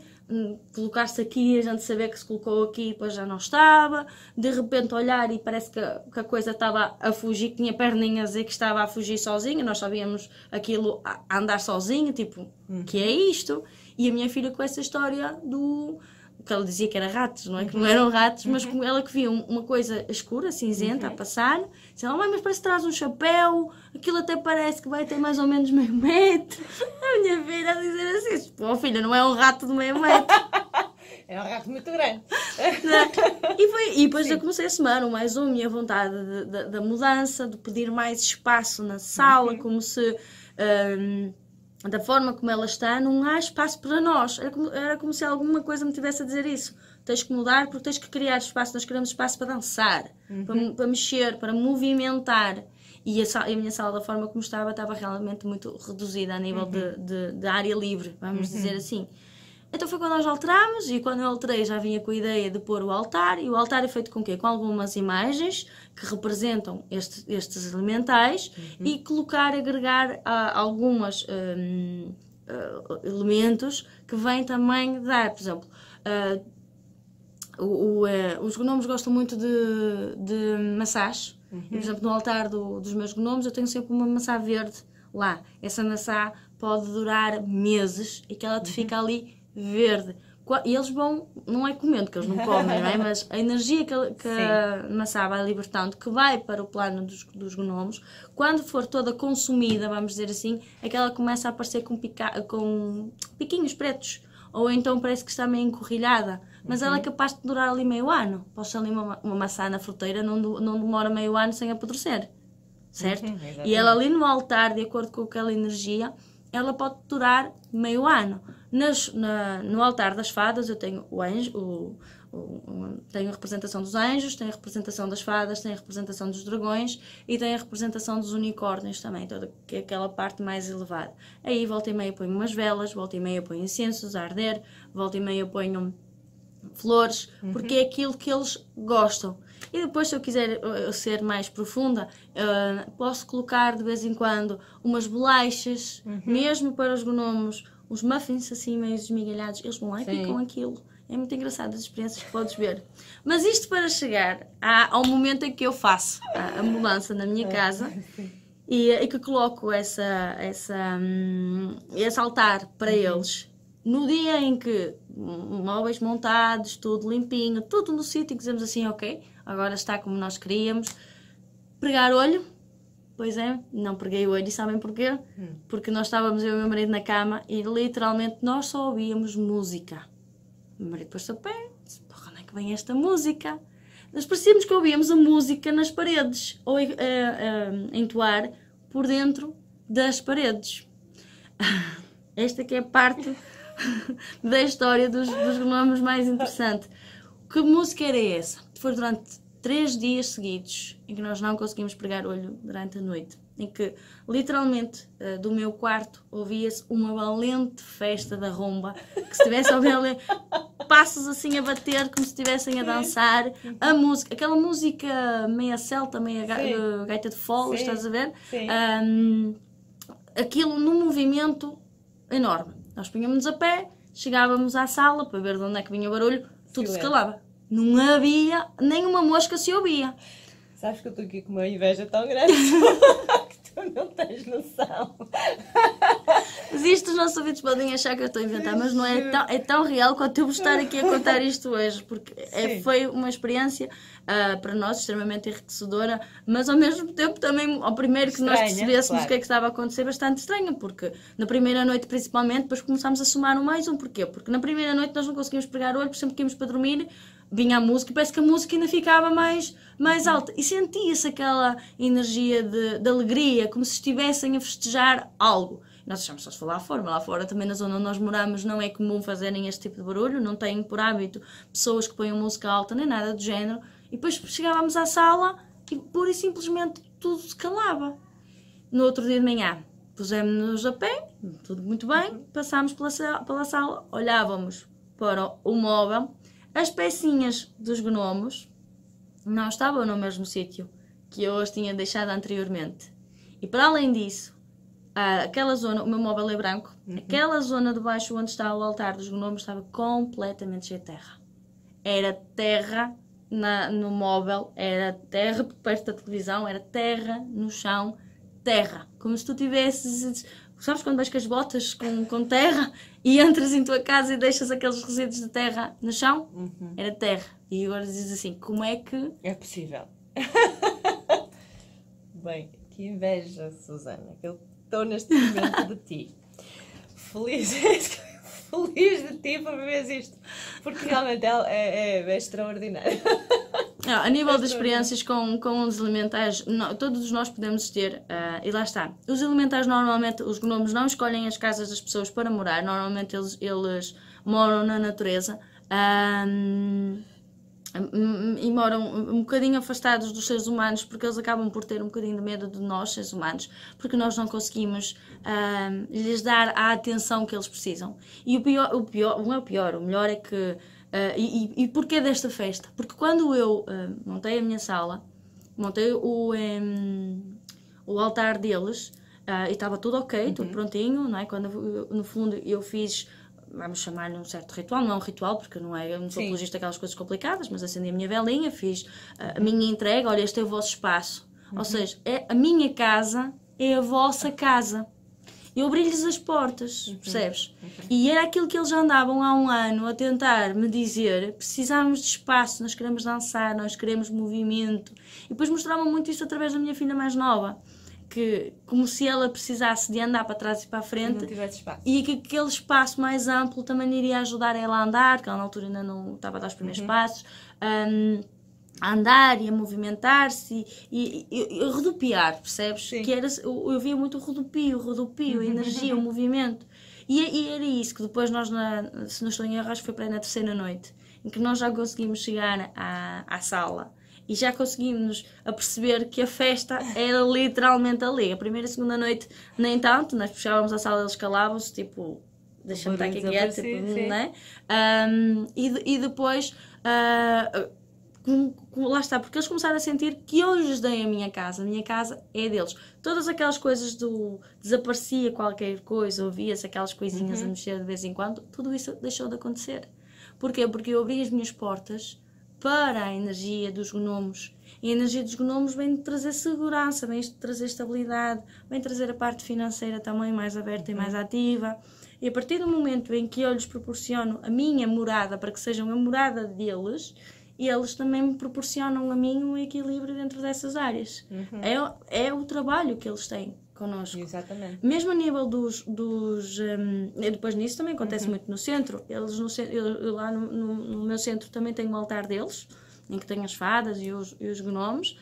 colocar-se aqui, a gente saber que se colocou aqui e depois já não estava, de repente olhar e parece que a coisa estava a fugir, que tinha perninhas e que estava a fugir sozinha, nós sabíamos aquilo a andar sozinho, tipo, que é isto? E a minha filha com essa história que ela dizia que era ratos, não é? Que não eram ratos, mas como ela que via uma coisa escura, cinzenta, a passar, disse: oh mãe, mas parece que traz um chapéu, aquilo até parece que vai ter mais ou menos meio metro. A minha filha a dizer assim: pô filha, não é um rato de meio metro. É um rato muito grande. E depois eu comecei a somar mais a minha vontade da mudança, de pedir mais espaço na sala, como se... da forma como ela está, não há espaço para nós. Era como se alguma coisa me tivesse a dizer isso. Tens que mudar porque tens que criar espaço. Nós queremos espaço para dançar, para mexer, para movimentar. E a minha sala, da forma como estava realmente muito reduzida a nível de área livre, vamos dizer assim. Então foi quando nós alterámos, e quando eu alterei já vinha com a ideia de pôr o altar, e o altar é feito com o quê? Com algumas imagens que representam estes elementais e agregar algumas elementos que vêm também dar, por exemplo, os gnomos gostam muito de maçãs, e, por exemplo, no altar dos meus gnomos eu tenho sempre uma maçã verde lá. Essa maçã pode durar meses e que ela te fica ali verde, E eles vão, não é comendo, que eles não comem, não é? Mas a energia que a maçã vai libertando, que vai para o plano dos gnomos, quando for toda consumida, vamos dizer assim, é que ela começa a aparecer com piquinhos pretos. Ou então parece que está meio encorrilhada. Mas ela é capaz de durar ali meio ano. Posso ali uma maçã na fruteira, não demora meio ano sem apodrecer. Certo? E ela ali no altar, de acordo com aquela energia, ela pode durar meio ano. No altar das fadas eu tenho o anjo, tenho a representação dos anjos, tenho a representação das fadas, tenho a representação dos dragões e tenho a representação dos unicórnios também, toda aquela parte mais elevada. Aí volta e meia eu ponho umas velas, volta e meia eu ponho incensos a arder, volta e meia eu ponho flores, porque é aquilo que eles gostam. E depois, se eu quiser ser mais profunda, posso colocar de vez em quando umas bolachas, mesmo para os gnomos, uns muffins assim meio esmigalhados, eles vão lá e picam aquilo. É muito engraçado as experiências que podes ver. Mas isto para chegar ao momento em que eu faço a mudança na minha casa e que coloco esse altar para eles. No dia em que móveis montados, tudo limpinho, tudo no sítio, dizemos assim, ok, agora está como nós queríamos. Pregar olho. Pois é, não preguei o olho, e sabem porquê? Porque nós estávamos, eu e o meu marido, na cama e literalmente nós só ouvíamos música. O meu marido pôs-se a pé, disse, porra, onde é que vem esta música? Nós parecíamos que ouvíamos a música nas paredes, ou entoar por dentro das paredes. Esta que é a parte da história dos gnomos mais interessante. Que música era essa? Foi durante 3 dias seguidos em que nós não conseguimos pregar olho durante a noite, em que literalmente do meu quarto ouvia-se uma valente festa da rumba, que se estivesse a ouvir passos assim a bater como se estivessem a dançar, a música, aquela música meia celta, meia gaita de foles, estás a ver? Aquilo num movimento enorme. Nós punhamos a pé, chegávamos à sala para ver de onde é que vinha o barulho, tudo se calava. Não havia, nem uma mosca se ouvia. Sabes que eu estou aqui com uma inveja tão grande que tu não tens noção. Mas isto os nossos ouvintes podem achar que eu estou a inventar, mas não é tão real quanto eu vou estar aqui a contar isto hoje, porque foi uma experiência para nós extremamente enriquecedora, mas ao mesmo tempo também, ao primeiro que nós percebêssemos o que é que estava a acontecer, bastante estranha, porque na primeira noite principalmente, depois começámos a somar mais um. Porquê? Porque na primeira noite nós não conseguimos pregar o olho, porque sempre que íamos para dormir, vinha a música e parece que a música ainda ficava mais alta. E sentia-se aquela energia de alegria, como se estivessem a festejar algo. Nós achamos só se for lá fora, mas lá fora também na zona onde nós moramos não é comum fazerem este tipo de barulho, não têm por hábito pessoas que ponham música alta nem nada do género. E depois chegávamos à sala e pura e simplesmente tudo se calava. No outro dia de manhã pusemos-nos a pé, tudo muito bem, passámos pela sala, olhávamos para o móvel. As pecinhas dos gnomos não estavam no mesmo sítio que eu as tinha deixado anteriormente. E para além disso, aquela zona, o meu móvel é branco, aquela zona de baixo onde está o altar dos gnomos estava completamente cheia de terra. Era terra no móvel, era terra perto da televisão, era terra no chão, terra. Como se tu tivesses... Sabes quando vais com as botas com terra e entras em tua casa e deixas aqueles resíduos de terra no chão? Era terra. E agora dizes assim, como é que... É possível. Bem, que inveja, Susana, que eu estou neste momento de ti. Feliz de ti por veres isto. Porque realmente é extraordinário. A nível de experiências com os elementais, todos nós podemos ter, e lá está. Os elementais normalmente, os gnomos não escolhem as casas das pessoas para morar, normalmente eles moram na natureza e moram um bocadinho afastados dos seres humanos, porque eles acabam por ter um bocadinho de medo de nós, seres humanos, porque nós não conseguimos lhes dar a atenção que eles precisam. E o melhor é que... E porquê desta festa? Porque quando eu montei a minha sala, montei o altar deles, e estava tudo ok, tudo prontinho, não é? Quando no fundo eu fiz, vamos chamar-lhe um certo ritual, não é um ritual, porque eu não sou apologista daquelas coisas complicadas, mas acendi a minha velinha, fiz a minha entrega, olha, este é o vosso espaço. Ou seja, a minha casa é a vossa casa. Eu abri-lhes as portas, percebes? E era aquilo que eles já andavam há um ano a tentar me dizer: precisamos de espaço, nós queremos dançar, nós queremos movimento. E depois mostravam muito isso através da minha filha mais nova, que como se ela precisasse de andar para trás e para a frente, e que aquele espaço mais amplo também iria ajudar ela a andar, porque ela na altura ainda não estava a dar os primeiros passos, a andar e a movimentar-se e rodopiar, percebes? Sim. Que era, eu via muito o rodopio, a energia, o movimento. E era isso que depois nós, se não estou em erro, acho que foi para aí na terceira noite, em que nós já conseguimos chegar à sala e já conseguimos a perceber que a festa era literalmente ali. A primeira e a segunda noite nem tanto, nós puxávamos a sala, eles calavam-se, tipo, deixa-me estar aqui quieto, tipo, não é? E depois... lá está, porque eles começaram a sentir que eu lhes dei a minha casa é deles. Todas aquelas coisas do desaparecia qualquer coisa, ouvia-se aquelas coisinhas a mexer de vez em quando, tudo isso deixou de acontecer. Porquê? Porque eu abri as minhas portas para a energia dos gnomos. E a energia dos gnomos vem trazer segurança, vem trazer estabilidade, vem trazer a parte financeira também mais aberta e mais ativa. E a partir do momento em que eu lhes proporciono a minha morada para que sejam a morada deles, e eles também me proporcionam a mim um equilíbrio dentro dessas áreas. É o trabalho que eles têm connosco. Exatamente. Mesmo a nível depois nisso também acontece muito no centro. Eles eu lá no meu centro também tenho um altar deles, em que tenho as fadas e os gnomos.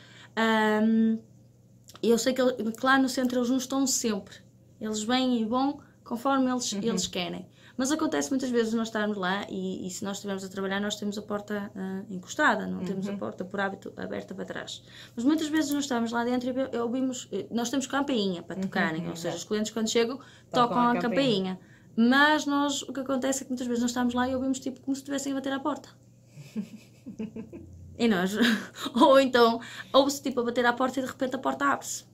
E eu sei que lá no centro eles não estão sempre. Eles vêm e vão conforme eles querem. Mas acontece muitas vezes nós estarmos lá e se nós estivermos a trabalhar, nós temos a porta encostada, não temos a porta por hábito aberta para trás. Mas muitas vezes nós estamos lá dentro e ouvimos, nós temos campainha para tocarem, ou seja, os clientes quando chegam tocam a campainha. Mas o que acontece é que muitas vezes nós estamos lá e ouvimos tipo como se estivessem a bater à porta. E nós, ou então, ouve-se tipo a bater à porta e de repente a porta abre-se.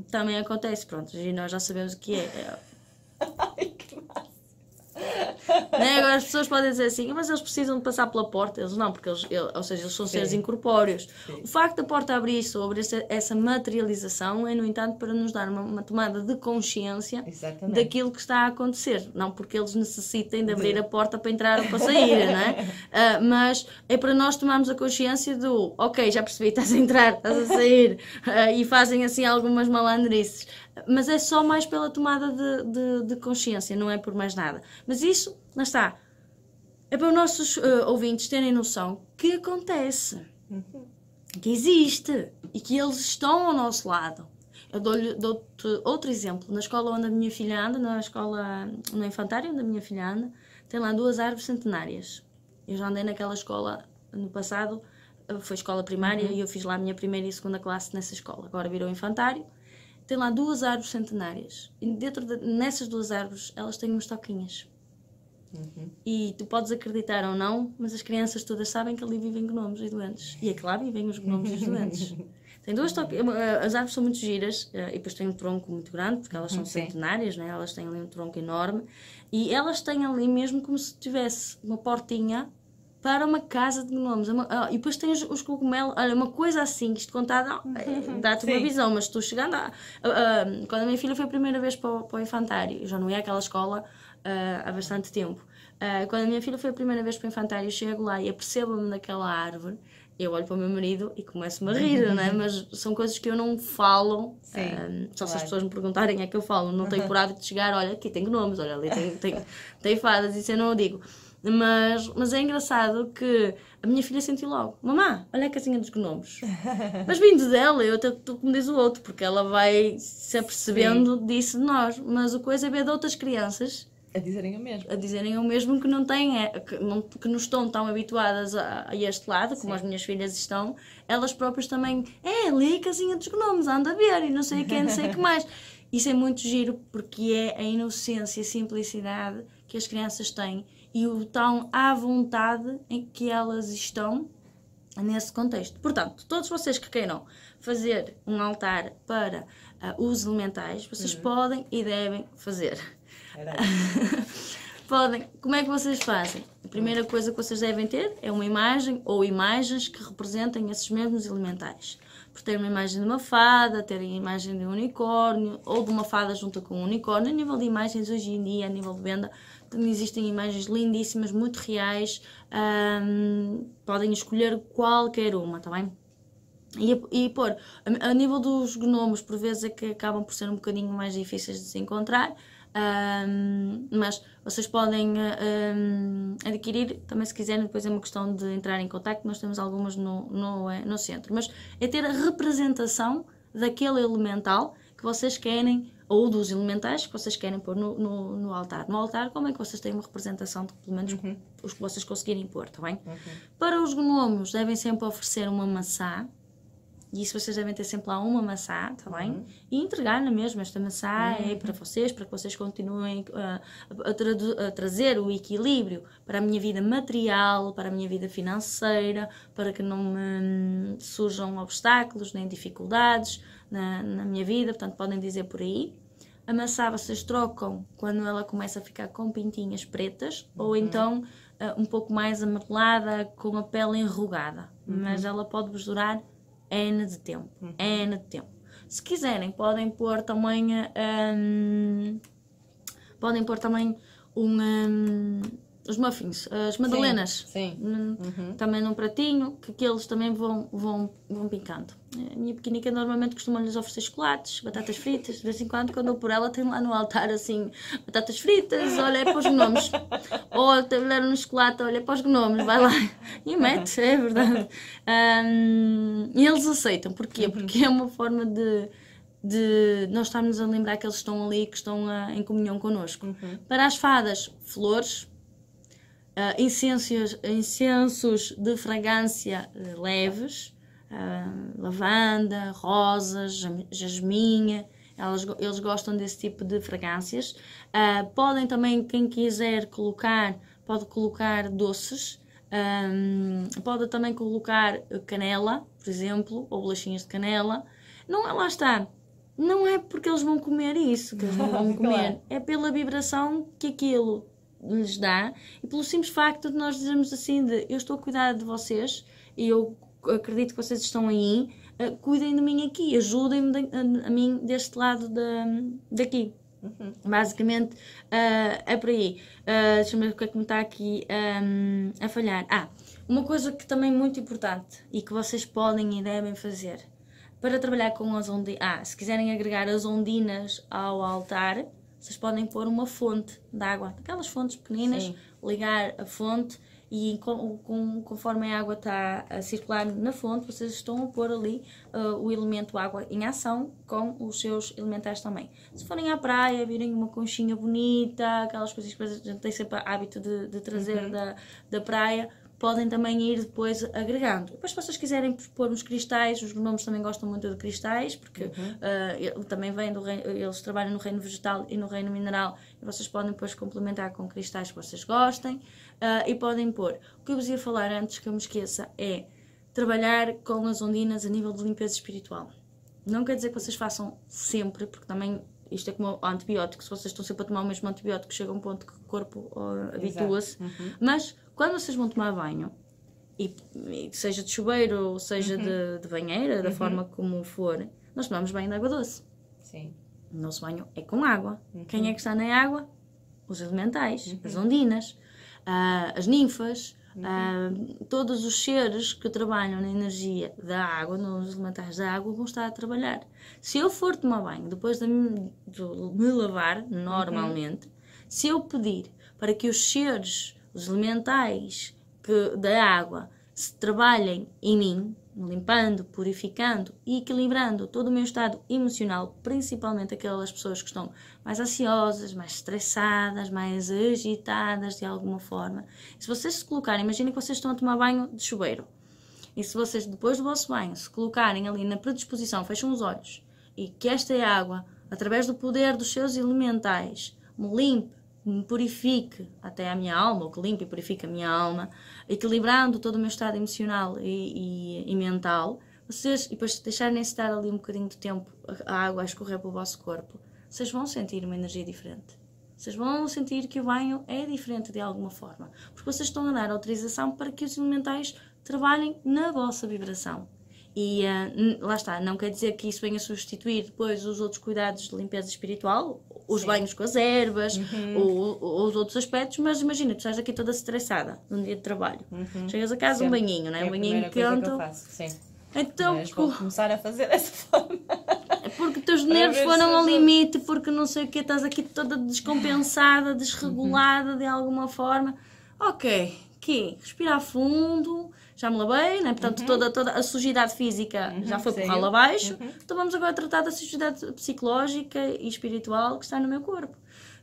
Também acontece, pronto, e nós já sabemos o que é. Ai, que massa! Né? Agora as pessoas podem dizer assim, mas eles precisam de passar pela porta. Eles não, porque ou seja, eles são seres incorpóreos. O facto da porta abrir-se ou abrir essa materialização é, no entanto, para nos dar uma tomada de consciência daquilo que está a acontecer. Não porque eles necessitem de abrir a porta para entrar ou para sair, não é? Mas é para nós tomarmos a consciência do ok, já percebi, estás a entrar, estás a sair, e fazem assim algumas malandrices. Mas é só mais pela tomada de consciência, não é por mais nada. Mas isso, lá está, é para os nossos ouvintes terem noção que acontece, que existe e que eles estão ao nosso lado. Eu dou-te outro exemplo. Na escola onde a minha filha anda, no infantário onde a minha filha anda, tem lá 2 árvores centenárias. Eu já andei naquela escola no passado, foi escola primária, e eu fiz lá a minha primeira e segunda classe nessa escola. Agora virou infantário. Tem lá 2 árvores centenárias. E nessas 2 árvores, elas têm umas toquinhas. E tu podes acreditar ou não, mas as crianças todas sabem que ali vivem gnomos e doentes. E é que lá vivem os gnomos e os doentes. Tem 2 toquinhas. As árvores são muito giras, e depois têm um tronco muito grande, porque elas são centenárias, né? Elas têm ali um tronco enorme. E elas têm ali mesmo como se tivesse uma portinha para uma casa de gnomos. E depois tem os cogumelos. Olha, uma coisa assim, isto contado, dá-te uma visão, mas tu chegando quando a minha filha foi a primeira vez para o infantário, eu já não ia àquela escola há bastante tempo. Quando a minha filha foi a primeira vez para o infantário, eu chego lá e apercebo-me naquela árvore, eu olho para o meu marido e começo-me a rir, né? Mas são coisas que eu não falo, só se as pessoas me perguntarem é que eu falo, não tenho por hábito de chegar, olha, aqui tem gnomos, olha ali tem fadas, isso eu não o digo. Mas é engraçado que a minha filha sentiu logo, mamã, olha a casinha dos gnomos. Mas vindo dela, eu até estou como diz o outro, porque ela vai se apercebendo disso de nós. Mas a coisa é ver de outras crianças a dizerem o mesmo. A dizerem o mesmo, que não têm, que não estão tão habituadas a este lado, como as minhas filhas estão. Elas próprias também, ali a casinha dos gnomos, anda a ver, e não sei o que, não sei o que mais. Isso é muito giro, porque é a inocência e a simplicidade que as crianças têm e o tão à vontade em que elas estão nesse contexto. Portanto, todos vocês que queiram fazer um altar para os elementais, vocês podem e devem fazer. Podem. Como é que vocês fazem? A primeira coisa que vocês devem ter é uma imagem ou imagens que representem esses mesmos elementais. por ter uma imagem de uma fada, ter a imagem de um unicórnio, ou de uma fada junto com um unicórnio. A nível de imagens, hoje em dia, a nível de venda, existem imagens lindíssimas, muito reais, podem escolher qualquer uma, está bem? E pôr, a nível dos gnomos, por vezes é que acabam por ser um bocadinho mais difíceis de se encontrar, mas vocês podem adquirir, também se quiserem, depois é uma questão de entrar em contacto, nós temos algumas no centro, mas é ter a representação daquele elemental que vocês querem, ou dos elementais que vocês querem pôr no altar. No altar, como é que vocês têm uma representação de, pelo menos, os que vocês conseguirem pôr, está bem? Para os gnomos, devem sempre oferecer uma maçã. E isso vocês devem ter sempre lá uma maçã, está bem? E entregar na mesma. Esta maçã é para que vocês continuem a trazer o equilíbrio para a minha vida material, para a minha vida financeira, para que não me surjam obstáculos nem dificuldades na minha vida. Portanto, podem dizer por aí. A maçã vocês trocam quando ela começa a ficar com pintinhas pretas, ou então um pouco mais amarelada, com a pele enrugada. Mas ela pode-vos durar N de tempo, N de tempo. Se quiserem, podem pôr também os muffins, as madalenas. Sim. Também num pratinho, que aqueles também vão picando. A minha pequenica normalmente costuma-lhes oferecer chocolates, batatas fritas. De vez em quando eu por ela, tenho lá no altar assim, batatas fritas, olha, é para os gnomos. Ou te leram no chocolate, olha, é para os gnomos, vai lá. E mete, é verdade. E eles aceitam. Porquê? Porque é uma forma de nós estarmos a lembrar que eles estão ali, que estão em comunhão connosco. Para as fadas, flores, incensos de fragrância leves, lavanda, rosas, jasmim, eles gostam desse tipo de fragrâncias. Podem também, quem quiser colocar, pode colocar doces, pode também colocar canela, por exemplo, ou bolachinhas de canela. Não é, lá está, não é porque eles vão comer isso que eles não vão comer, claro. É pela vibração que aquilo lhes dá e pelo simples facto de nós dizermos assim de eu estou a cuidar de vocês e eu acredito que vocês estão aí, cuidem de mim aqui, ajudem-me a mim deste lado daqui. Basicamente é por aí. Deixa-me ver o que é que me está aqui a falhar. Uma coisa que também é muito importante e que vocês podem e devem fazer para trabalhar com as ondinas, se quiserem agregar as ondinas ao altar, vocês podem pôr uma fonte de água, aquelas fontes pequeninas. Sim. Ligar a fonte e conforme a água está a circular na fonte, vocês estão a pôr ali o elemento água em ação com os seus elementais também. Se forem à praia, virem uma conchinha bonita, aquelas coisas que a gente tem sempre hábito de trazer da praia, podem também ir depois agregando. Depois, se vocês quiserem pôr uns cristais, os gnomos também gostam muito de cristais, porque também vem eles trabalham no reino vegetal e no reino mineral, e vocês podem depois complementar com cristais que vocês gostem, e podem pôr. O que eu vos ia falar antes, que eu me esqueça, é trabalhar com as ondinas a nível de limpeza espiritual. Não quer dizer que vocês façam sempre, porque também isto é como antibiótico, se vocês estão sempre a tomar o mesmo antibiótico, chega a um ponto que o corpo habitua-se, mas quando vocês vão tomar banho, e seja de chuveiro ou seja de banheira, da forma como for, nós tomamos banho de água doce. Sim. O nosso banho é com água. Quem é que está na água? Os elementais, as ondinas, as ninfas, todos os seres que trabalham na energia da água, nos elementais da água, vão estar a trabalhar. Se eu for tomar banho depois de me lavar, normalmente, se eu pedir para que os seres, os elementais da água, se trabalhem em mim, limpando, purificando e equilibrando todo o meu estado emocional, principalmente aquelas pessoas que estão mais ansiosas, mais estressadas, mais agitadas de alguma forma. Se vocês se colocarem, imaginem que vocês estão a tomar banho de chuveiro, e se vocês depois do vosso banho se colocarem ali na predisposição, fecham os olhos, e que esta água, através do poder dos seus elementais, me limpe, me purifique até a minha alma, ou que limpe e purifique a minha alma, equilibrando todo o meu estado emocional e mental, vocês, e depois deixarem-se estar ali um bocadinho de tempo a água a escorrer pelo vosso corpo, vocês vão sentir uma energia diferente. Vocês vão sentir que o banho é diferente de alguma forma, porque vocês estão a dar autorização para que os elementais trabalhem na vossa vibração. E lá está, não quer dizer que isso venha substituir depois os outros cuidados de limpeza espiritual, os banhos com as ervas, ou os outros aspectos, mas imagina, tu estás aqui toda estressada num dia de trabalho. Chegas a casa, um banhinho, não é? Um banhinho quente. Então, mas vou começar a fazer dessa forma. Porque os teus nervos foram ao limite, porque não sei o que, estás aqui toda descompensada, desregulada de alguma forma. Ok, aqui, respirar fundo, já me lavei, né? Portanto toda a sujidade física já foi por ralo abaixo, então vamos agora tratar da sujidade psicológica e espiritual que está no meu corpo.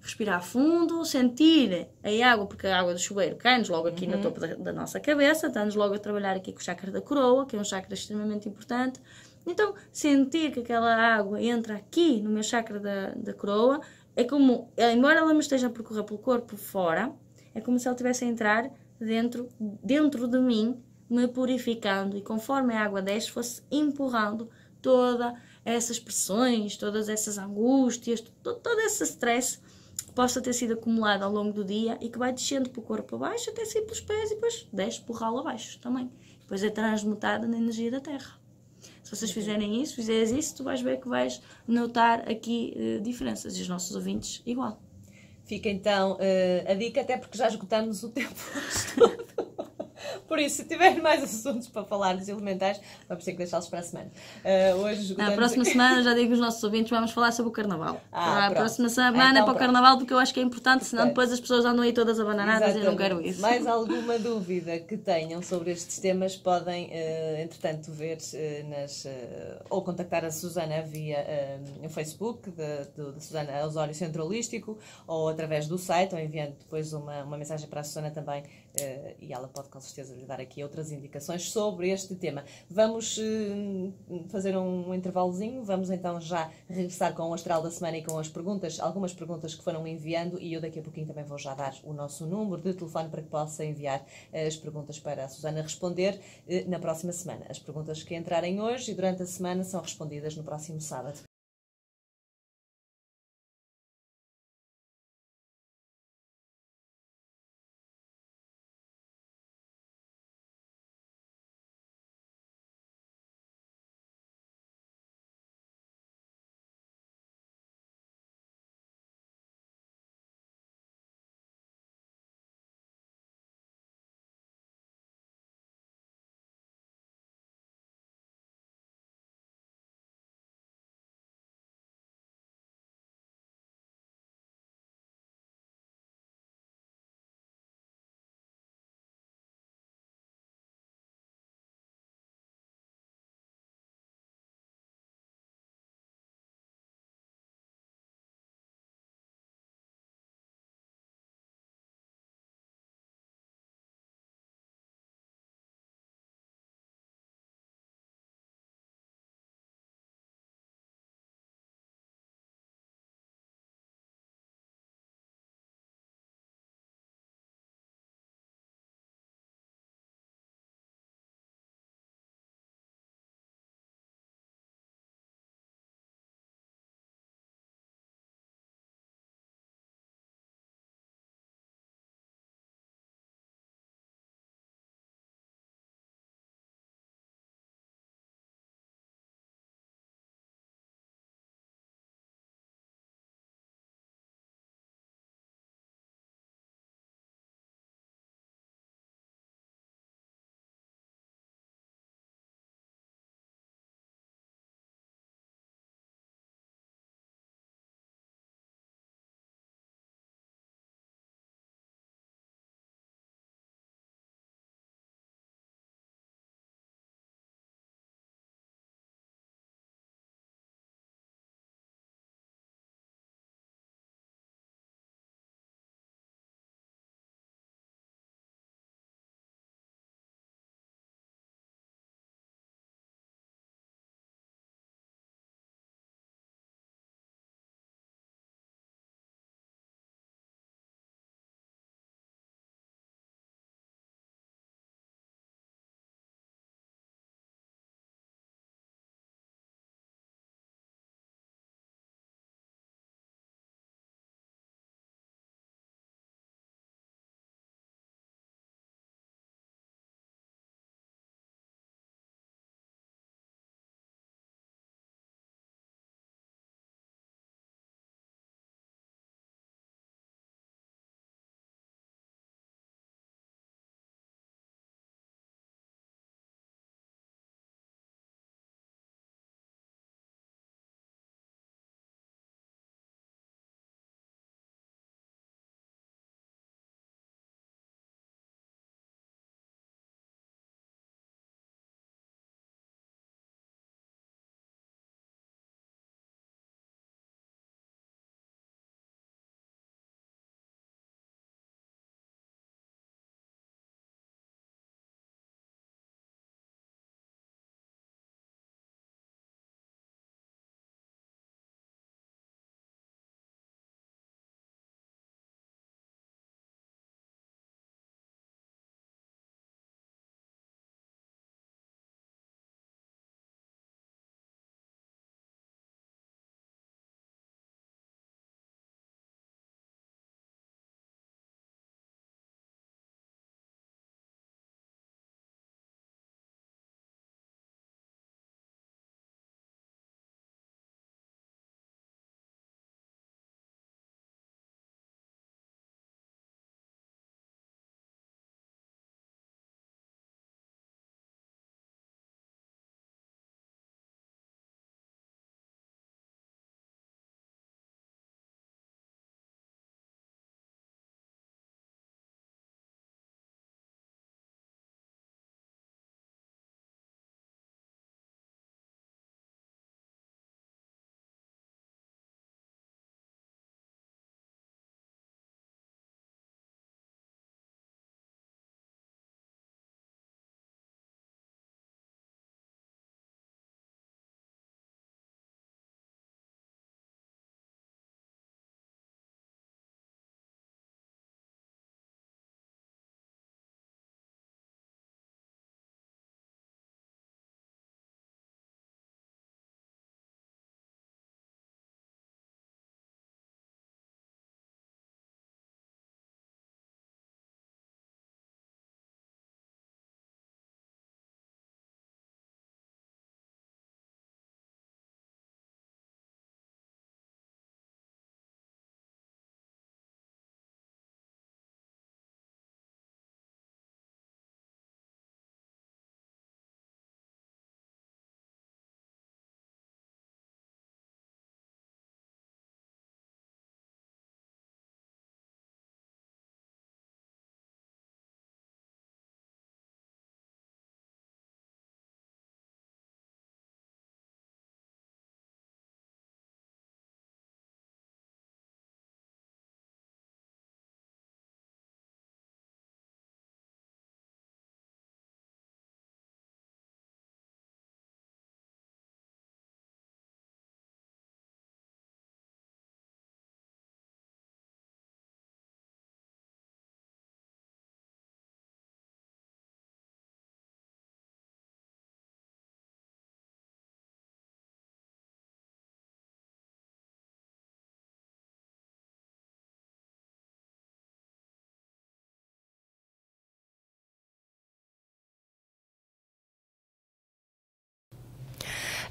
Respirar fundo, sentir a água, porque a água do chuveiro cai-nos logo aqui no topo da nossa cabeça, estamos logo a trabalhar aqui com o chakra da coroa, que é um chakra extremamente importante. Então, sentir que aquela água entra aqui no meu chakra da coroa, é como, embora ela me esteja a percorrer pelo corpo fora, é como se ela estivesse a entrar dentro de mim, me purificando, e conforme a água desce, fosse empurrando todas essas pressões, todas essas angústias, todo esse stress que possa ter sido acumulado ao longo do dia e que vai descendo pelo corpo abaixo até sair pelos pés e depois desce por ralo abaixo também. Depois é transmutada na energia da Terra. Se vocês fizeres isso, tu vais ver que vais notar aqui diferenças, e os nossos ouvintes igual. Fica então a dica, até porque já esgotamos o tempo todo. Por isso, se tiver mais assuntos para falar dos elementais, vamos ter que deixá-los para a semana. Hoje na próxima semana, já digo aos nossos ouvintes, vamos falar sobre o Carnaval. A próxima semana então, é para o Carnaval, porque eu acho que é importante, senão depois as pessoas andam aí todas abananadas e eu não quero isso. Mais alguma dúvida que tenham sobre estes temas, podem, entretanto, ver ou contactar a Susana via o Facebook da Susana Osório Centro Holístico, ou através do site, ou enviando depois uma mensagem para a Susana também, e ela pode com certeza lhe dar aqui outras indicações sobre este tema. Vamos fazer um intervalozinho, vamos então já regressar com o astral da semana e com algumas perguntas que foram enviando, e eu daqui a pouquinho também vou já dar o nosso número de telefone para que possa enviar as perguntas para a Susana responder na próxima semana. As perguntas que entrarem hoje e durante a semana são respondidas no próximo sábado.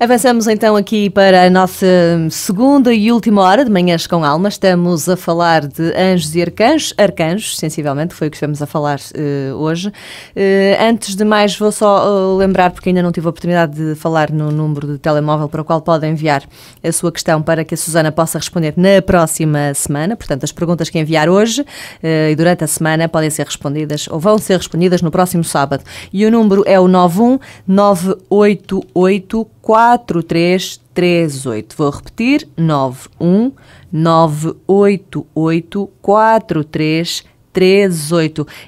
Avançamos então aqui para a nossa segunda e última hora de Manhãs com Alma. Estamos a falar de anjos e arcanjos, sensivelmente, foi o que estivemos a falar hoje. Antes de mais, vou só lembrar, porque ainda não tive a oportunidade de falar no número de telemóvel para o qual podem enviar a sua questão para que a Susana possa responder na próxima semana. Portanto, as perguntas que enviar hoje e durante a semana podem ser respondidas ou vão ser respondidas no próximo sábado. E o número é o 919884338. Vou repetir, 919884338.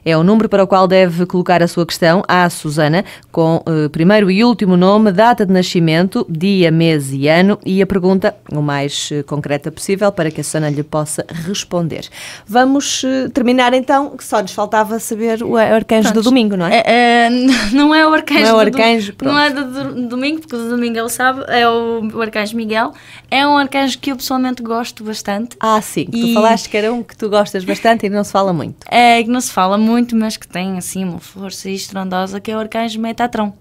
É o número para o qual deve colocar a sua questão à Susana, com primeiro e último nome, data de nascimento, dia, mês e ano, e a pergunta o mais concreta possível para que a Susana lhe possa responder. Vamos terminar então, que só nos faltava saber o arcanjo do domingo, não é? Não é o arcanjo, não é o arcanjo não é do domingo, porque o do domingo ele sabe, é o arcanjo Miguel. É um arcanjo que eu pessoalmente gosto bastante. Sim, tu falaste que era um que tu gostas bastante e não se fala muito. É, que não se fala muito, mas que tem assim uma força estrondosa, que é o arcanjo Metatron.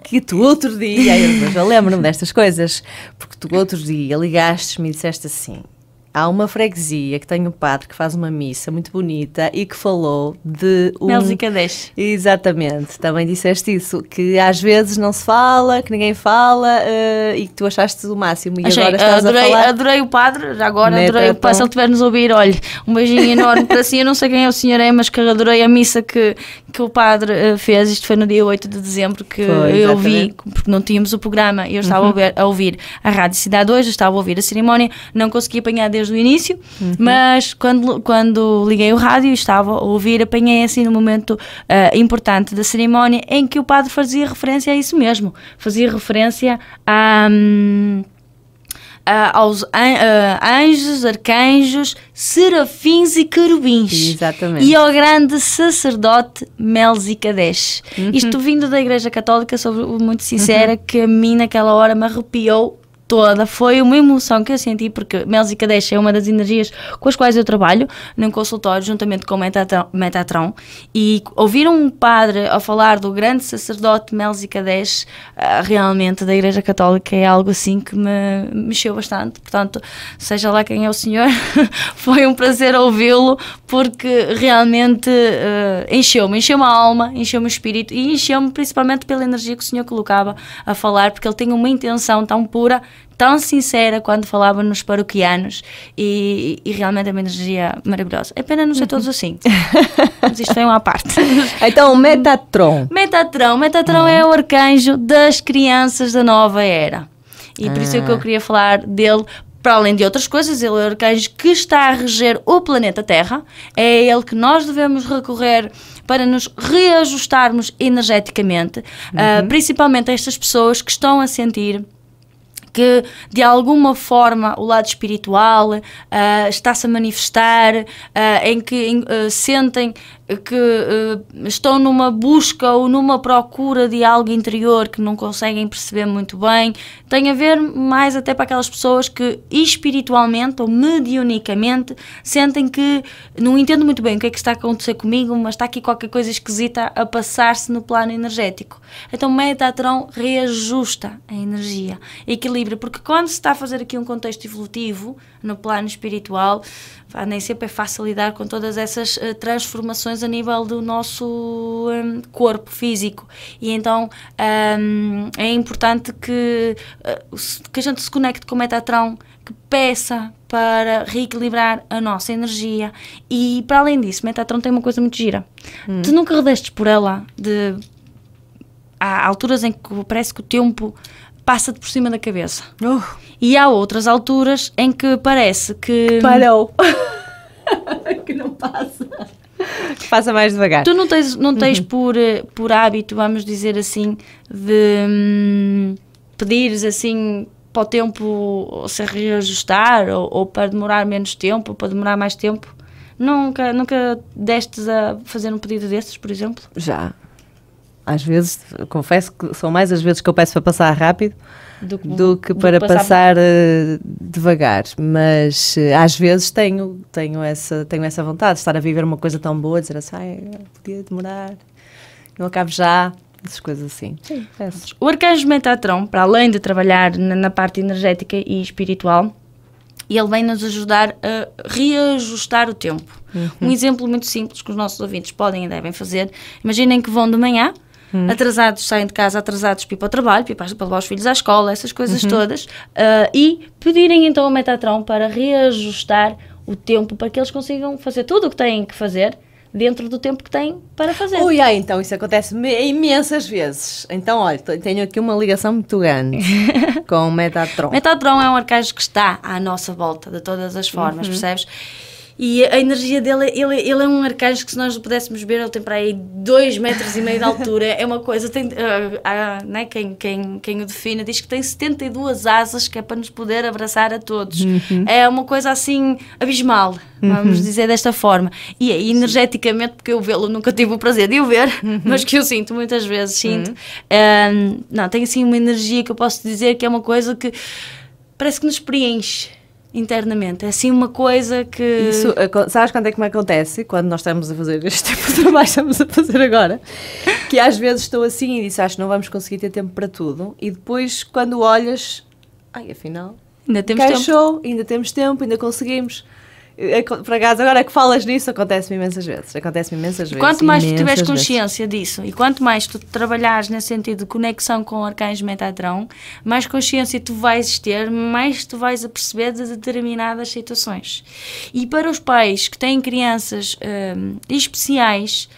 Que tu outro dia, eu lembro-me destas coisas, porque tu outro dia ligaste-me e disseste assim: há uma freguesia que tem um padre que faz uma missa muito bonita e que falou de Melzicadesh. Exatamente, também disseste isso, que às vezes não se fala, que ninguém fala e que tu achaste o máximo e agora estás a falar. Adorei o padre, já agora adorei o padre, se ele estiver-nos a ouvir, olha, um beijinho enorme para si. Eu não sei quem é o senhor, mas que adorei a missa que o padre fez. Isto foi no dia 8 de dezembro que eu vi, porque não tínhamos o programa e eu estava a ouvir a Rádio Cidade 2, eu estava a ouvir a cerimónia, não consegui apanhar desde o início, mas quando liguei o rádio e estava a ouvir, apanhei assim no momento importante da cerimónia em que o padre fazia referência a isso mesmo, fazia referência aos anjos, arcanjos, serafins e querubins. Exatamente. E ao grande sacerdote Melzicadesh. Isto vindo da Igreja Católica, sou muito sincera, que a mim naquela hora me arrepiou toda, foi uma emoção que eu senti, porque Melzicadesh é uma das energias com as quais eu trabalho num consultório juntamente com o Metatron, e ouvir um padre a falar do grande sacerdote Melzicadesh realmente da Igreja Católica é algo assim que me mexeu bastante. Portanto, seja lá quem é o senhor, foi um prazer ouvi-lo, porque realmente encheu-me a alma, encheu-me o espírito e encheu-me principalmente pela energia que o senhor colocava a falar, porque ele tem uma intenção tão pura, tão sincera quando falava nos paroquianos e realmente é uma energia maravilhosa. É pena não ser todos assim, mas isto foi uma parte. Então, Metatron é o arcanjo das crianças da nova era, e por isso é que eu queria falar dele. Para além de outras coisas, ele é o arcanjo que está a reger o planeta Terra, é a ele que nós devemos recorrer para nos reajustarmos energeticamente, principalmente a estas pessoas que estão a sentir que de alguma forma o lado espiritual está-se a manifestar, em que sentem que estão numa busca ou numa procura de algo interior que não conseguem perceber muito bem. Tem a ver mais até para aquelas pessoas que espiritualmente ou mediunicamente sentem que não entendo muito bem o que é que está a acontecer comigo, mas está aqui qualquer coisa esquisita a passar-se no plano energético. Então Metatron reajusta a energia, equilibra, porque quando se está a fazer aqui um contexto evolutivo no plano espiritual, nem sempre é fácil lidar com todas essas transformações a nível do nosso corpo físico, e então é importante que a gente se conecte com o Metatron, que peça para reequilibrar a nossa energia. E para além disso, Metatron tem uma coisa muito gira. Tu nunca redestes por ela, há alturas em que parece que o tempo passa-te por cima da cabeça. E há outras alturas em que parece que parou. Que não passa. Que passa mais devagar. Tu não tens por hábito, vamos dizer assim, de pedires assim para o tempo se reajustar, ou para demorar menos tempo, ou para demorar mais tempo? Nunca destes a fazer um pedido destes, por exemplo? Já. Às vezes, confesso que são mais as vezes que eu peço para passar rápido do que para passar devagar, mas às vezes tenho essa vontade de estar a viver uma coisa tão boa, dizer assim, podia demorar, não acabo já. essas coisas assim. Sim. O arcanjo Metatron, para além de trabalhar na parte energética e espiritual, ele vem nos ajudar a reajustar o tempo. Um exemplo muito simples que os nossos ouvintes podem e devem fazer. Imaginem que vão de manhã, atrasados, saem de casa atrasados para ir para o trabalho, para levar os filhos à escola, essas coisas todas, e pedirem então ao Metatron para reajustar o tempo para que eles consigam fazer tudo o que têm que fazer dentro do tempo que têm para fazer. Então isso acontece imensas vezes. Então, olha, tenho aqui uma ligação muito grande com o Metatron. Metatron é um arcanjo que está à nossa volta, de todas as formas, percebes? E a energia dele, ele é um arcanjo que, se nós o pudéssemos ver, ele tem para aí 2,5 metros de altura. É uma coisa, né, quem o define diz que tem 72 asas, que é para nos poder abraçar a todos. É uma coisa assim abismal, vamos dizer desta forma. E energeticamente, porque eu vê-lo, nunca tive o prazer de o ver, mas que eu sinto muitas vezes, tem assim uma energia que eu posso dizer que é uma coisa que parece que nos preenche internamente. É assim uma coisa que... Isso, sabes quando é que me acontece? Quando nós estamos a fazer este tipo de trabalho, estamos a fazer agora, que às vezes estou assim e disse, acho que não vamos conseguir ter tempo para tudo, e depois quando olhas, afinal ainda temos tempo. Ainda temos tempo, ainda conseguimos. Por acaso, agora que falas nisso, acontece-me imensas vezes. Quanto mais tu tiveres consciência disso, e quanto mais tu trabalhares nesse sentido de conexão com o arcanjo Metatron, mais consciência tu vais ter, mais tu vais a perceber de determinadas situações. E para os pais que têm crianças especiais,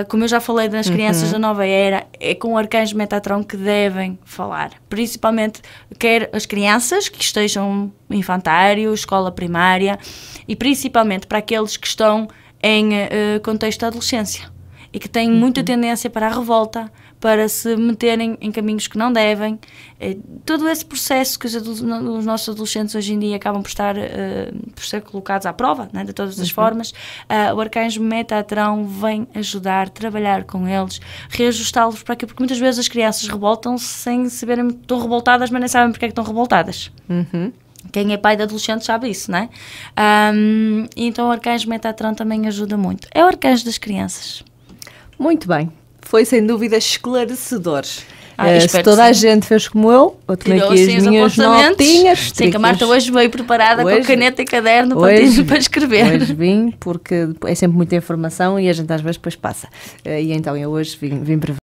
como eu já falei das crianças da nova era, é com o arcanjo Metatron que devem falar. Principalmente, quer as crianças que estejam no infantário, escola primária, e principalmente para aqueles que estão em contexto de adolescência e que têm muita tendência para a revolta, para se meterem em caminhos que não devem. Todo esse processo que os nossos adolescentes hoje em dia acabam por ser colocados à prova, né, de todas as formas, o arcanjo Metatron vem ajudar, trabalhar com eles, reajustá-los para quê? Porque muitas vezes as crianças revoltam-se sem saberem que estão revoltadas, mas nem sabem porque é que estão revoltadas. Quem é pai de adolescentes sabe isso, não é? Então o arcanjo Metatron também ajuda muito. É o arcanjo das crianças. Muito bem. Foi sem dúvida esclarecedor. Se Espero toda que a sim. gente fez como eu tomei aqui as minhas notinhas. Sim, que a Marta hoje veio preparada com caneta e caderno para escrever. Hoje vim, porque é sempre muita informação e a gente às vezes depois passa. E então eu hoje vim preparar.